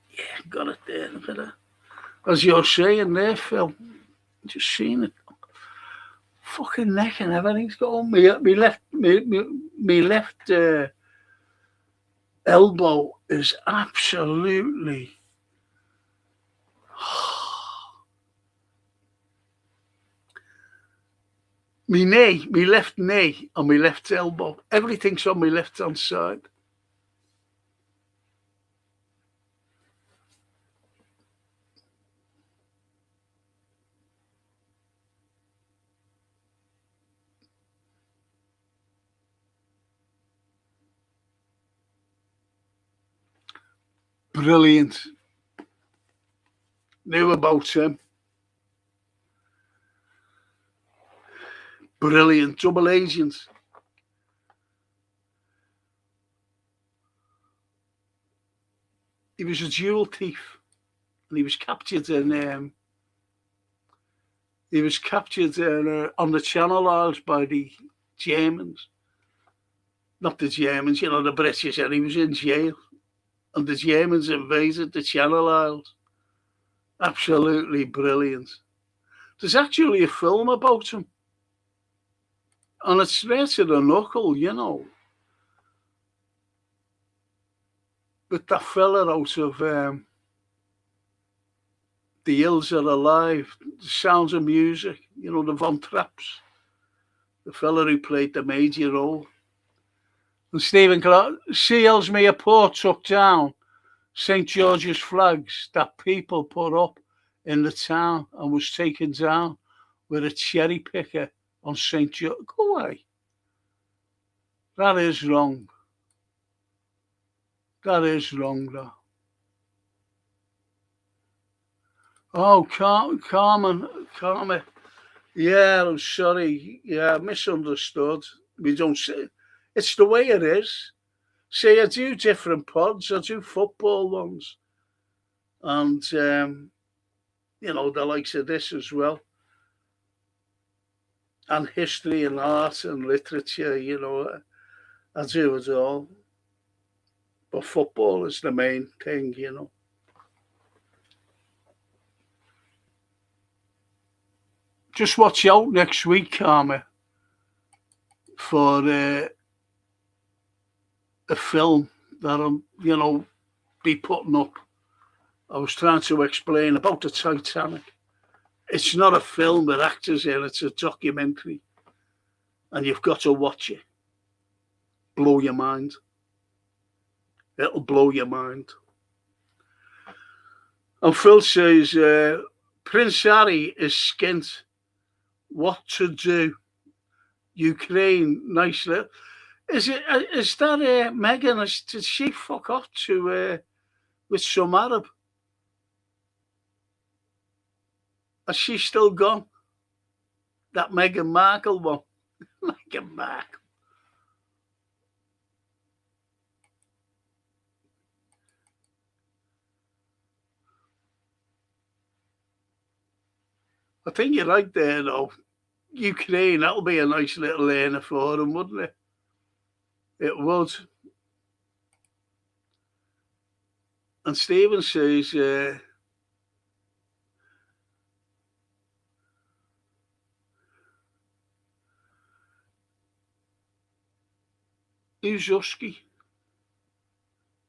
Yeah, got it there. Look at that. As you're saying there, Phil, just seen it. Fucking neck and everything's gone. Me left elbow is absolutely. Me left knee and my left elbow. Everything's on my left hand side. Brilliant. Knew about him. Brilliant. Double agent. He was a jewel thief, and he was captured on the Channel Islands by the Germans. Not the Germans, the British, and he was in jail. And the Germans invaded the Channel Islands. Absolutely brilliant. There's actually a film about him. And it's straight to the knuckle, With that fella out of The Hills Are Alive, The Sounds of Music, the Von Trapps. The fella who played the major role. And Stephen Clark seals me a port took down St. George's flags that people put up in the town and was taken down with a cherry picker on St. George. Go away. That is wrong. That is wrong, though. Oh, Carmen. Yeah, I'm sorry. Yeah, misunderstood. We don't say. It's the way it is. See, I do different pods. I do football ones. And, the likes of this as well. And history and art and literature, I do it all. But football is the main thing, Just watch out next week, Karma, for a film that I'm, be putting up. I was trying to explain about the Titanic. It's not a film with actors in, it's a documentary. And you've got to watch it. Blow your mind. It'll blow your mind. And Phil says, Prince Harry is skint. What to do? Ukraine, nice little. Is that Meghan? Did she fuck off to with some Arab? Has she still gone? That Meghan Markle one. Meghan Markle. I think you're right there, though. Ukraine, that'll be a nice little earner for them, wouldn't it? It would. And Stephen says, Uzhusky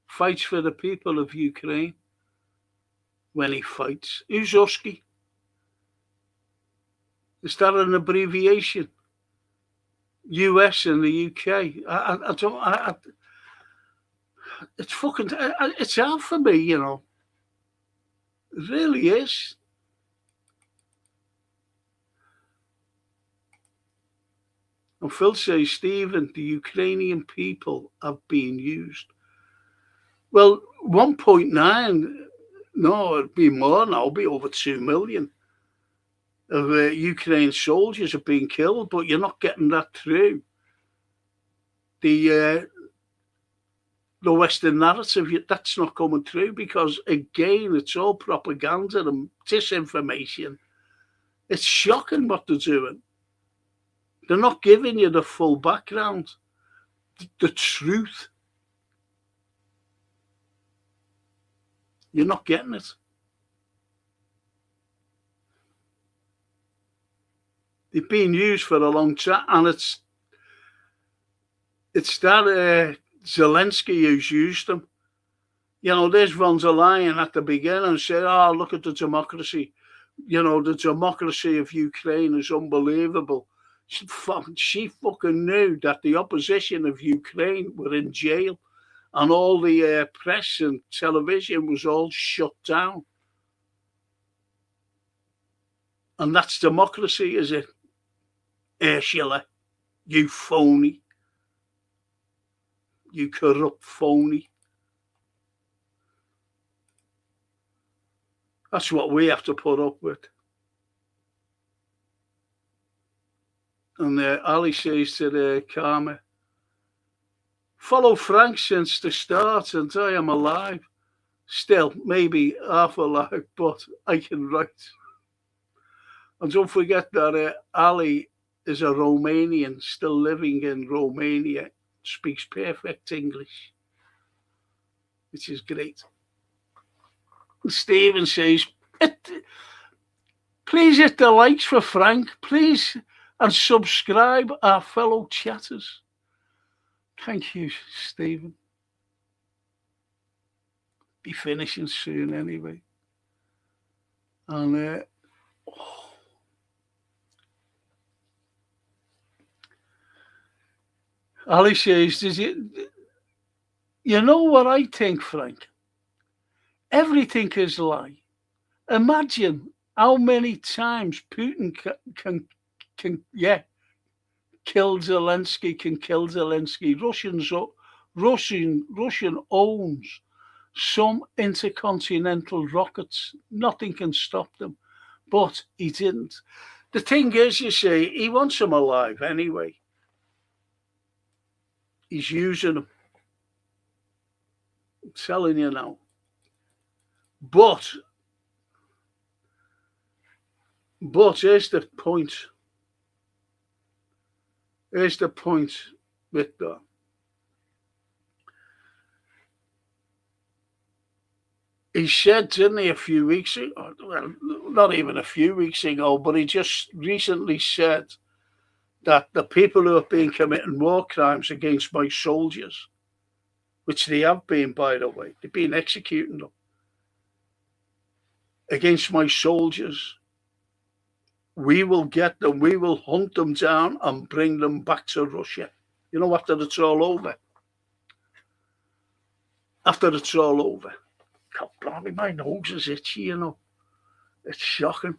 fights for the people of Ukraine when he fights. Uzhusky. Is that an abbreviation? US and the UK. I don't. It's fucking. It's hard for me, you know. It really is. And Phil says, Stephen, the Ukrainian people have been used. Well, 1.9, no, it'd be more now, it'll be over 2 million of Ukraine soldiers have been killed, but you're not getting that through the Western narrative. That's not coming through because, again, it's all propaganda and disinformation. It's shocking what they're doing. They're not giving you the full background, the truth. You're not getting it. They've been used for a long time, and it's that Zelensky who's used them. You know, there's von der Leyen at the beginning and said, "Oh, look at the democracy. You know, the democracy of Ukraine is unbelievable." She fucking knew that the opposition of Ukraine were in jail, and all the press and television was all shut down. And that's democracy, is it? Ursula, you phony. You corrupt phony. That's what we have to put up with. And Ali says to Karma, follow Frank since the start and I am alive. Still, maybe half alive, but I can write. And don't forget that Ali is a Romanian, still living in Romania, speaks perfect English, which is great. And Stephen says, please hit the likes for Frank, please, and subscribe our fellow chatters. Thank you, Stephen. Be finishing soon anyway. And Ali says, you know what I think, Frank? Everything is a lie. Imagine how many times Putin can kill Zelensky. Russian owns some intercontinental rockets. Nothing can stop them. But he didn't. The thing is, you see, he wants them alive anyway. He's using them. I'm telling you now. But here's the point. Here's the point with that. He said, didn't he, a few weeks ago, well, not even a few weeks ago, but he just recently said that the people who have been committing war crimes against my soldiers, which they have been, by the way, they've been executing them, against my soldiers, we will get them, we will hunt them down and bring them back to Russia. You know, after it's all over. After it's all over. God, blimey, my nose is itchy, you know. It's shocking.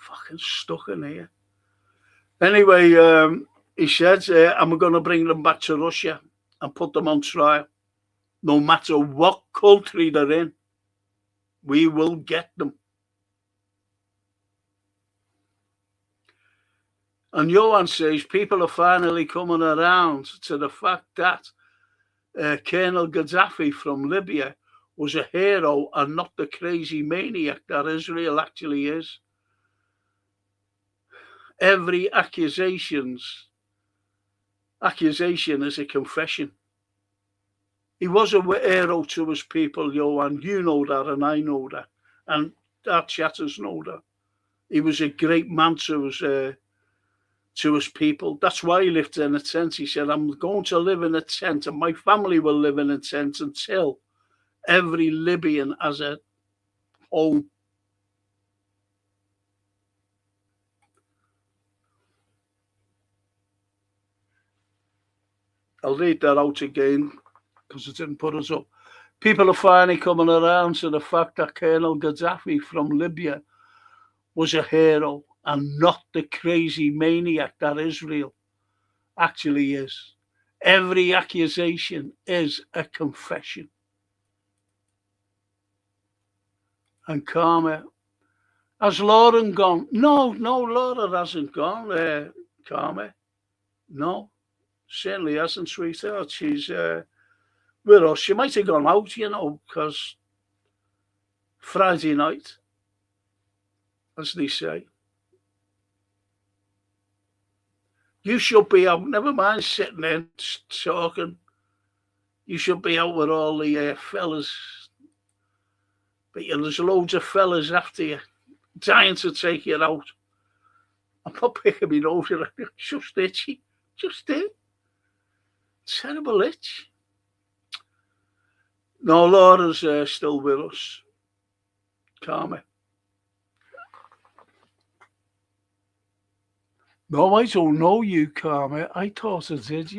Fucking stuck in here. Anyway, he said, and we're going to bring them back to Russia and put them on trial. No matter what country they're in, we will get them. And Johan says people are finally coming around to the fact that Colonel Gaddafi from Libya was a hero and not the crazy maniac that Israel actually is. Every accusation is a confession. He was a hero to his people, Johan. You know that, and I know that, and our chatters know that. He was a great man to his people. That's why he lived in a tent. He said, I'm going to live in a tent, and my family will live in a tent until every Libyan has a home. I'll read that out again because it didn't put us up. People are finally coming around to the fact that Colonel Gaddafi from Libya was a hero and not the crazy maniac that Israel actually is. Every accusation is a confession. And Karma, has Lauren gone? No, Laura hasn't gone, Karma. No, certainly hasn't, sweetheart. She's with us. She might have gone out, because Friday night, as they say. You should be out, never mind sitting there talking. You should be out with all the fellas. But there's loads of fellas after you, dying to take you out. I'm not picking me nose, just itchy. Just it. Terrible itch. No, Laura's still with us. Karma. No, I don't know you, Karma. I thought I did,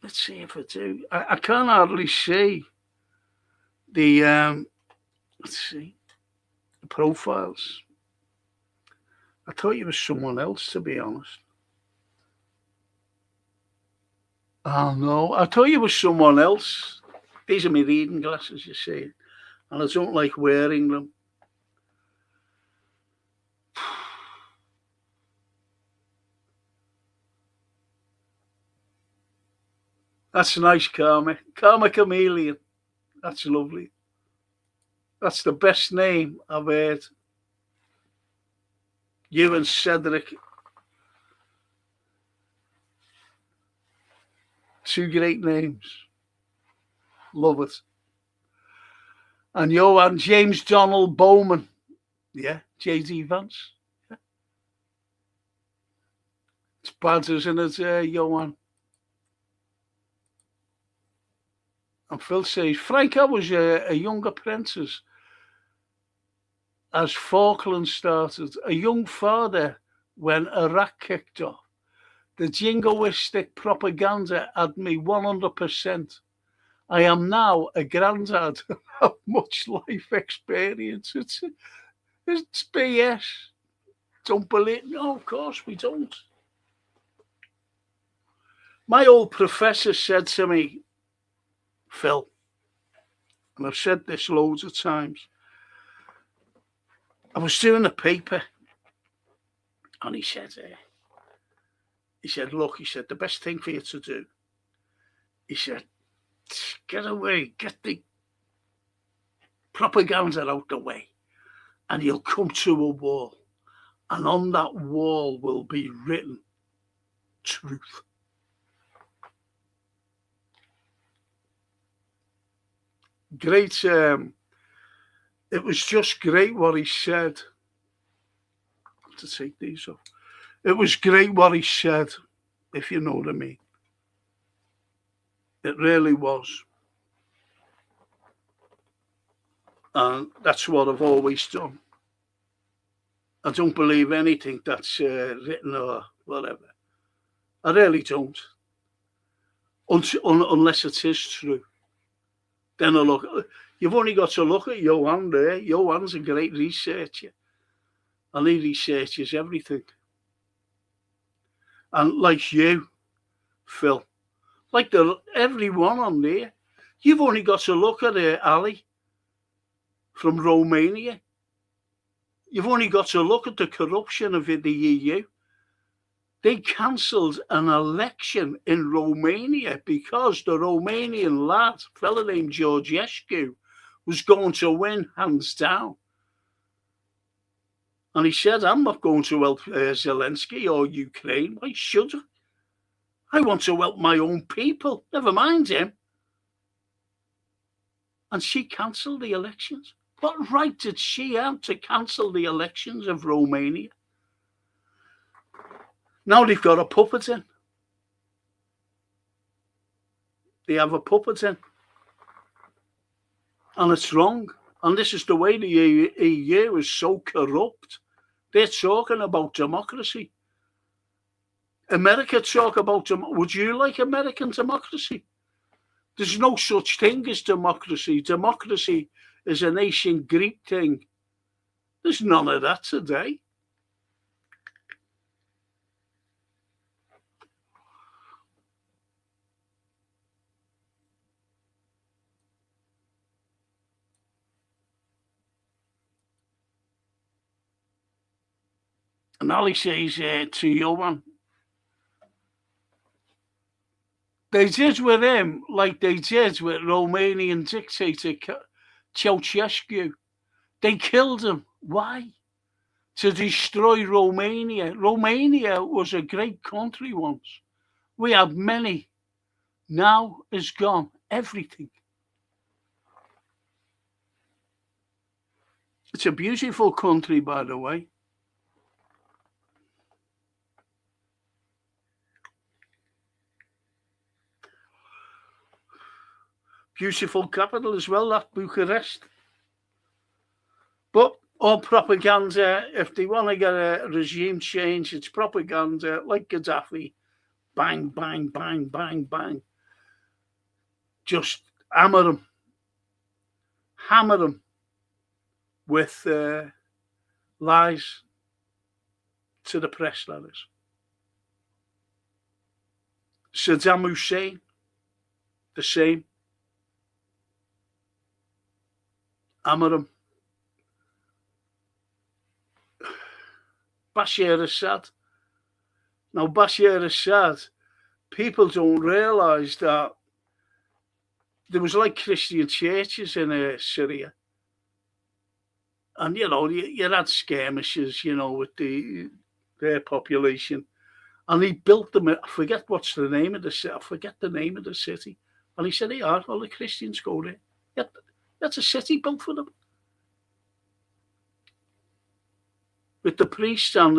Let's see if I do. I can't hardly see the, let's see, the profiles. I thought you were someone else, to be honest. Oh, no, I thought you were someone else. These are my reading glasses, you see, and I don't like wearing them. That's nice, Karma. Karma Chameleon. That's lovely. That's the best name I've heard. You and Cedric. Two great names. Love it. And Johan James Donald Bowman. Yeah, J.D. Vance. Yeah. It's bad, isn't it, Johan? And Phil says, Frank, I was a young apprentice as Falkland started, a young father when Iraq kicked off. The jingoistic propaganda had me 100%. I am now a granddad and have much life experience. It's BS. Don't believe. No, of course we don't. My old professor said to me, Phil, and I've said this loads of times, I was doing a paper and he said, look, the best thing for you to do, he said, get away, get the propaganda out the way, and you'll come to a wall, and on that wall will be written truth. Great. It was just great what he said. I have to take these off. It was great what he said, if you know what I mean. It really was. And that's what I've always done. I don't believe anything that's written or whatever. I really don't. Unless it is true. Then I look. You've only got to look at Johan there. Johan's a great researcher. And he researches everything. And like you, Phil, like everyone on there, you've only got to look at Ali from Romania. You've only got to look at the corruption of the EU. They cancelled an election in Romania because the Romanian lad, a fella named Georgescu, was going to win hands down. And he said, I'm not going to help Zelensky or Ukraine. Why should I? I want to help my own people. Never mind him. And she cancelled the elections. What right did she have to cancel the elections of Romania? Now they've got a puppet in. They have a puppet in. And it's wrong. And this is the way the EU is so corrupt. They're talking about democracy. America talk about would you like American democracy? There's no such thing as democracy. Democracy is an ancient Greek thing. There's none of that today. And Ali says to Johan, they did with him like they did with Romanian dictator Ceausescu. They killed him. Why? To destroy Romania. Romania was a great country once. We had many. Now it's gone. Everything. It's a beautiful country, by the way. Beautiful capital as well, that Bucharest. But all propaganda, if they want to get a regime change, it's propaganda like Gaddafi. Bang, bang, bang, bang, bang. Just hammer them with lies to the press, that is. Saddam Hussein, the same. Hammer him. Bashar Assad. Now, Bashar Assad, people don't realise that there was like Christian churches in Syria. And, you had skirmishes, with their population. And he built them, I forget what's the name of the city. I forget the name of the city. And he said, all the Christians go there. That's a city built for them. With the priests and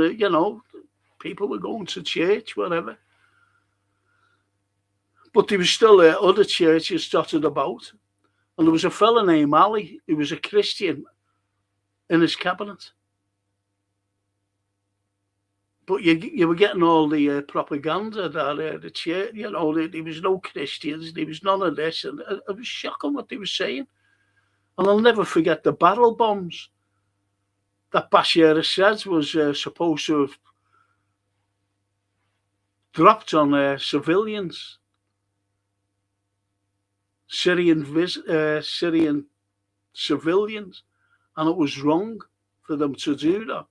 people were going to church, whatever. But there was still other churches dotted about. And there was a fella named Ali who was a Christian in his cabinet. But you were getting all the propaganda that the church, there was no Christians, there was none of this. And it was shocking what they were saying. And I'll never forget the barrel bombs that Bashar Assad was supposed to have dropped on civilians, Syrian civilians, and it was wrong for them to do that.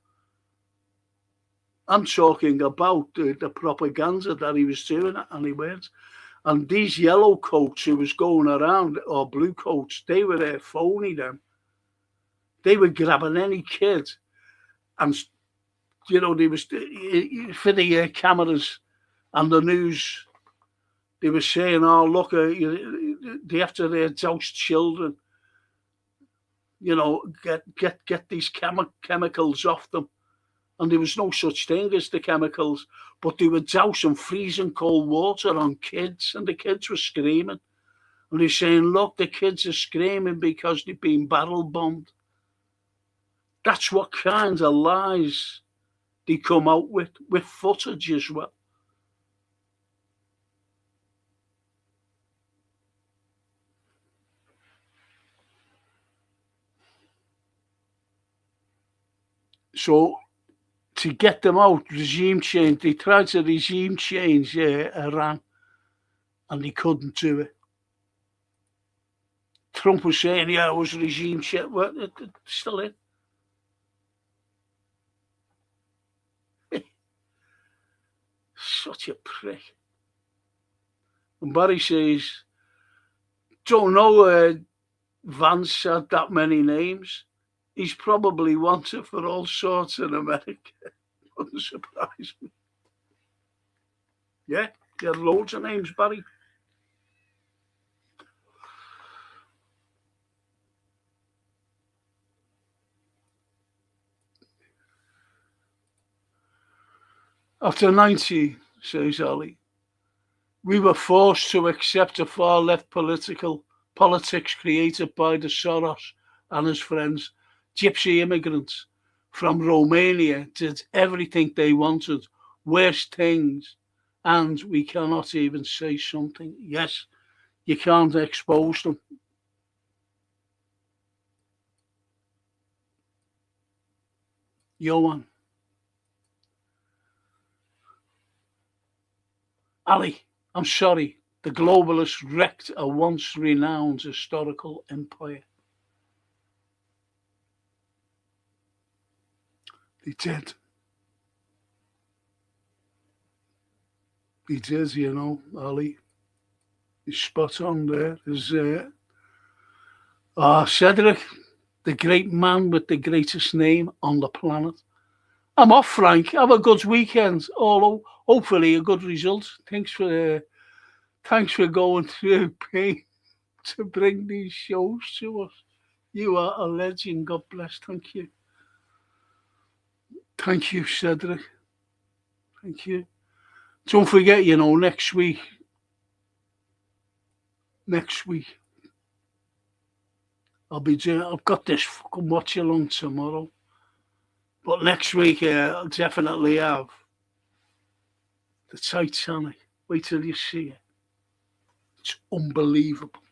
I'm talking about the propaganda that he was doing, and he weren't. And these yellow coats who was going around, or blue coats, they were phony then. They were grabbing any kid, and they was for the cameras and the news. They were saying, "Oh, look, they have to douse children. Get these chemicals off them." And there was no such thing as the chemicals, but they were dousing freezing cold water on kids, and the kids were screaming. And they're saying, "Look, the kids are screaming because they've been barrel bombed." That's what kinds of lies they come out with footage as well. So to get them out, regime change, they tried to regime change Iran, and they couldn't do it. Trump was saying, it was regime change. Well, it's still in. Such a prick. And Barry says, don't know Vance had that many names. He's probably wanted for all sorts in America. Wouldn't surprise me. Yeah, he had loads of names, Barry. After 90, says Ali, we were forced to accept a far-left politics created by the Soros and his friends. Gypsy immigrants from Romania did everything they wanted, worst things, and we cannot even say something. Yes, you can't expose them. Johan, Ali, I'm sorry, the globalists wrecked a once renowned historical empire. They did. He did, Ali. He's spot on there. Cedric, the great man with the greatest name on the planet. I'm off, Frank. Have a good weekend. Hopefully a good result. Thanks for going through pain to bring these shows to us. You are a legend. God bless. Thank you. Thank you, Cedric. Thank you. Don't forget, next week, I've got this fucking watch along tomorrow. But next week, I'll definitely have the Titanic. Wait till you see it. It's unbelievable.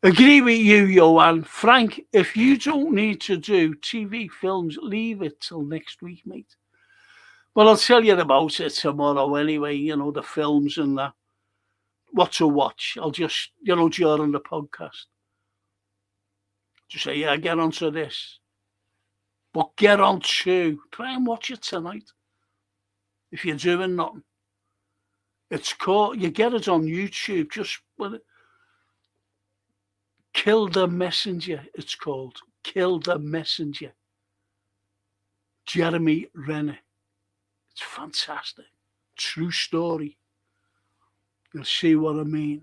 Agree with you, Johan. Frank, if you don't need to do TV films, leave it till next week, mate. Well, I'll tell you about it tomorrow anyway, the films and that. What to watch. I'll just, during the podcast. Just say, yeah, get onto this. But get on to. Try and watch it tonight. If you're doing nothing. It's called, you get it on YouTube, just Kill the Messenger, it's called. Kill the Messenger. Jeremy Renner. It's fantastic. True story. You'll see what I mean.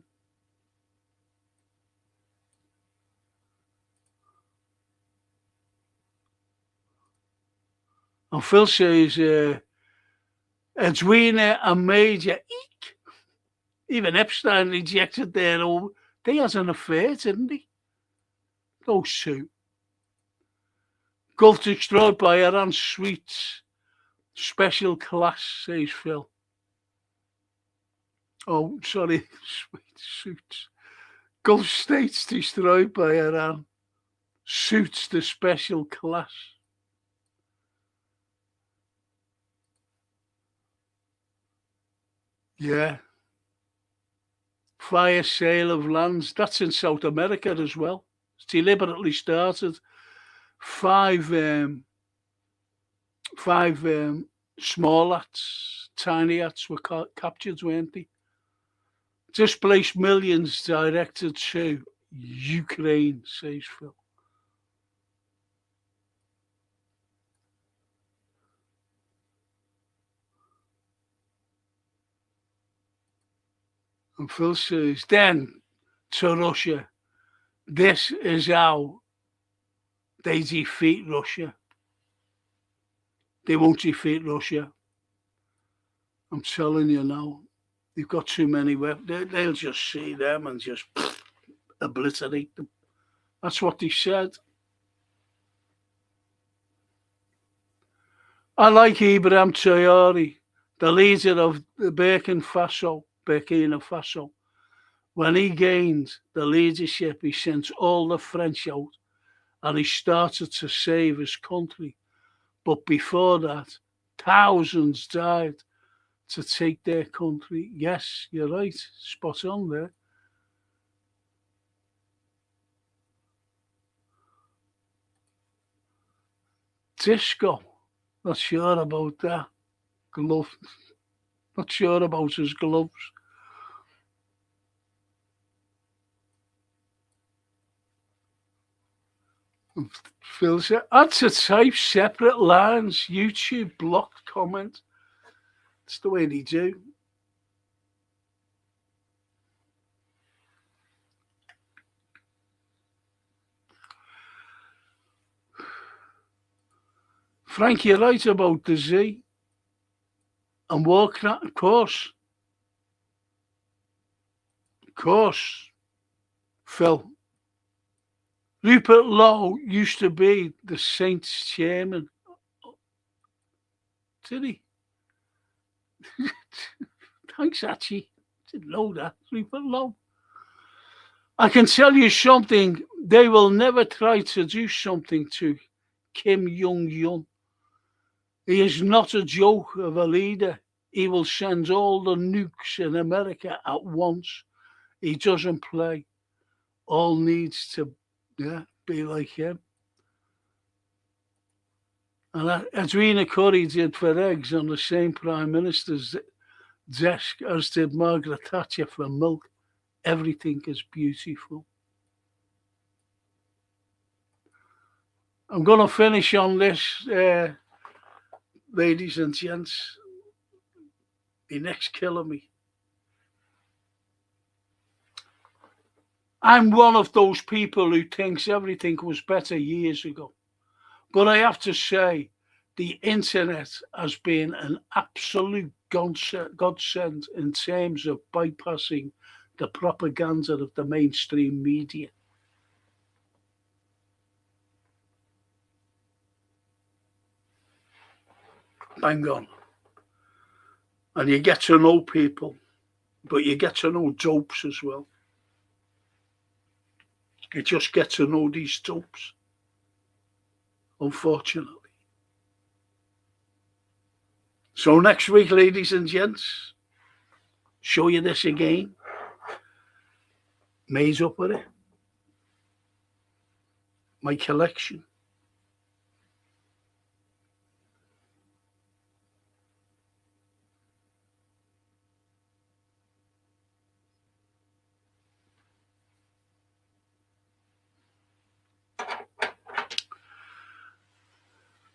And Phil says, Edwina and Major, eek. Even Epstein rejected their own. They had an affair, didn't they? Those two. Gulf destroyed by Iran suites. Special class, says Phil. Oh, sorry, sweet suits. Gulf states destroyed by Iran. Suits the special class. Yeah. Fire sale of lands. That's in South America as well. It's deliberately started. Five small hats, tiny hats were captured, weren't they? Displaced millions directed to Ukraine, says Phil. And Phil says, then to Russia, this is how they defeat Russia. They won't defeat Russia. I'm telling you now. They've got too many weapons. They'll just see them and just obliterate them. That's what they said. I like Ibrahim Traore, the leader of the Burkina Faso. When he gained the leadership, he sent all the French out and he started to save his country. But before that, thousands died to take their country. Yes, you're right. Spot on there. Disco. Not sure about that. Glove. Not sure about his gloves. Phil said, had to type separate lines. YouTube blocked comment. It's the way they do. Frank, you're right about the Z. And Warcraft, of course. Of course. Phil. Rupert Lowe used to be the Saints chairman. Did he? Thanks, Archie. Didn't know that. 3 foot low. I can tell you something. They will never try to do something to Kim Jong-un. He is not a joke of a leader. He will send all the nukes in America at once. He doesn't play. All needs to be like him. And Edwina Curry did for eggs on the same Prime Minister's desk as did Margaret Thatcher for milk. Everything is beautiful. I'm going to finish on this, ladies and gents. The next killing me. I'm one of those people who thinks everything was better years ago. But I have to say, the internet has been an absolute godsend in terms of bypassing the propaganda of the mainstream media. Bang on. And you get to know people, but you get to know dopes as well. You just get to know these dopes, unfortunately. So next week, ladies and gents, show you this again. Made up with it. My collection.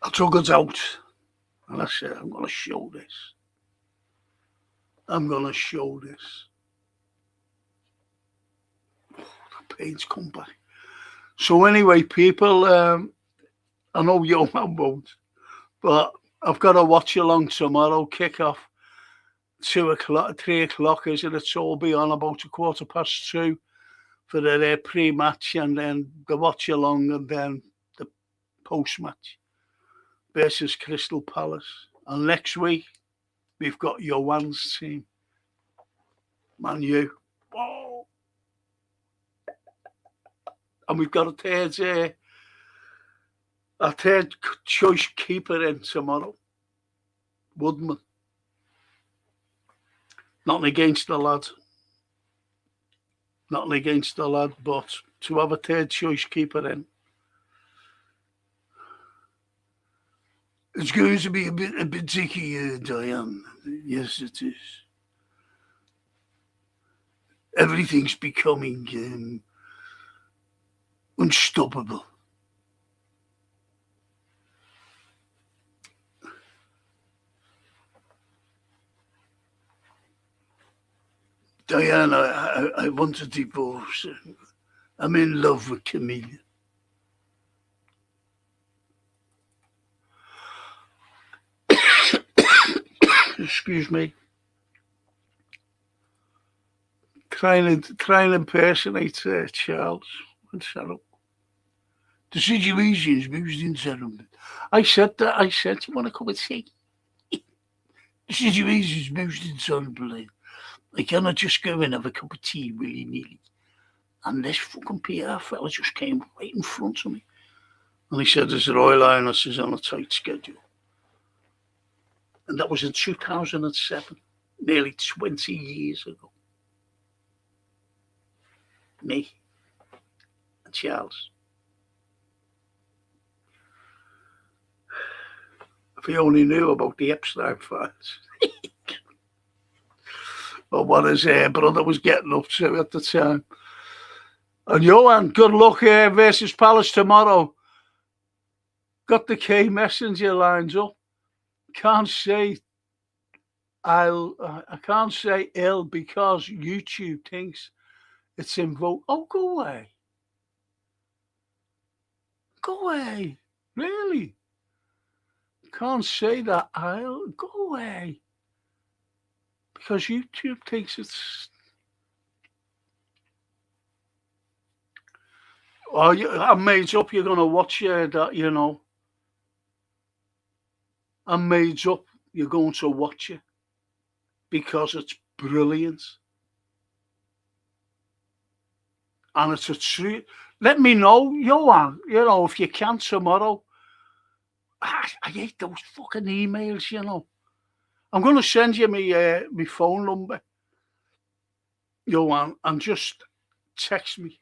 I took it out and I said, I'm going to show this. I'm going to show this. Oh, the pain's come back. So anyway, people, I know your man won't, but I've got to watch along tomorrow, kick off 2 o'clock, 3 o'clock, isn't it? So we'll be on about 2:15 for the pre-match and then the watch along and then the post-match versus Crystal Palace. And next week, we've got Johan's team. Man U. Oh. And we've got a third choice keeper in tomorrow. Woodman. Nothing against the lad. Nothing against the lad, but to have a third choice keeper in, it's going to be a bit tricky, Diane. Yes, it is. Everything's becoming unstoppable. Diane, I want a divorce. I'm in love with Camilla. Excuse me. Trying to impersonate Charles. The situation is most unsettling. I said that. I said, you want a cup of tea? The situation is most unsettling. I cannot just go and have a cup of tea willy-nilly. And this fucking PR fella just came right in front of me. And he said, his Royal Highness is on a tight schedule. And that was in 2007, nearly 20 years ago. Me and Charles. If he only knew about the Epstein files. Or what his brother was getting up to at the time. And Johan, good luck versus Palace tomorrow. Got the K Messenger lines up. Can't say I can't say ill because YouTube thinks it's in vote. Oh, go away. Go away. Really? Can't say that I'll go away. Because YouTube thinks it's... Oh, I'm made up you're going to watch that, you know. I'm made up you're going to watch it. because it's brilliant. And it's a true. Let me know, Johan, if you can tomorrow. I hate those fucking emails. I'm going to send you my phone number, Johan, and just text me.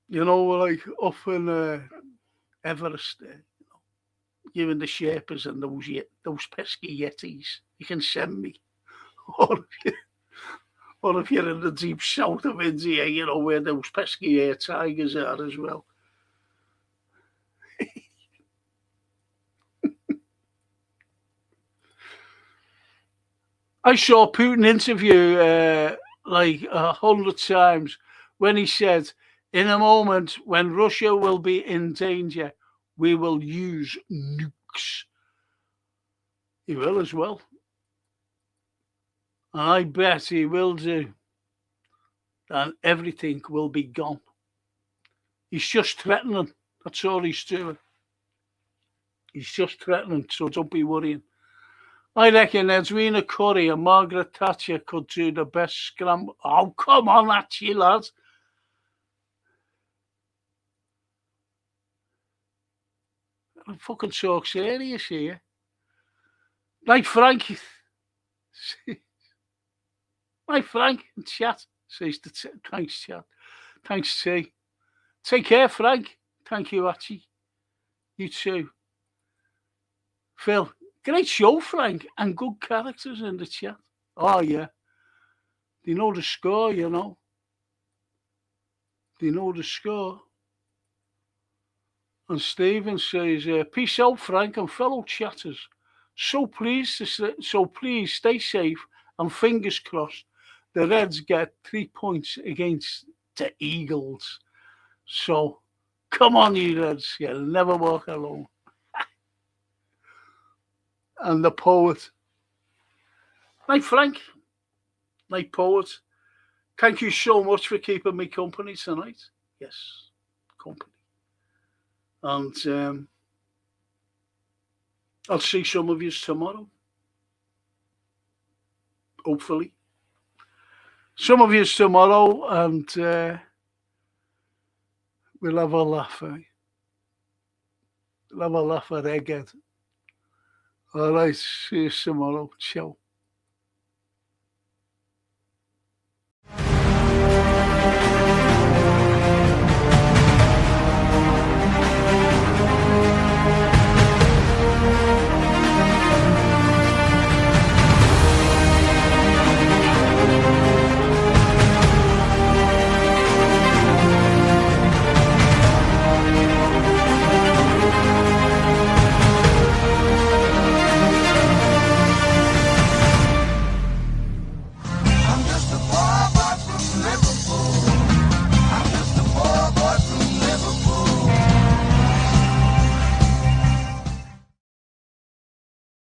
Like up in Everest, you and the Sherpas and those pesky Yetis. You can send me. Or if you're in the deep south of India, where those pesky air tigers are as well. I saw Putin interview like 100 times when he said, in a moment when Russia will be in danger, we will use nukes. He will as well. And I bet he will do. And everything will be gone. He's just threatening. That's all he's doing. He's just threatening, so don't be worrying. I reckon Edwina Curry and Margaret Thatcher could do the best scramble. Oh, come on, that's you, lads. I'm fucking so serious here. Like Frank. Like Frank in chat says, thanks, chat. Thanks, T. Take care, Frank. Thank you, Archie. You too. Phil, great show, Frank, and good characters in the chat. Oh, yeah. They know the score, They know the score. And Stephen says, peace out, Frank, and fellow chatters. So please stay safe and fingers crossed the Reds get 3 points against the Eagles. So come on, you Reds, you'll never walk alone. And the poet. Like Frank, like poet, thank you so much for keeping me company tonight. Yes, company. And I'll see some of you tomorrow. Hopefully. Some of you tomorrow, and we'll have a laugh. We'll have a laugh at Egghead. All right, see you tomorrow. Ciao.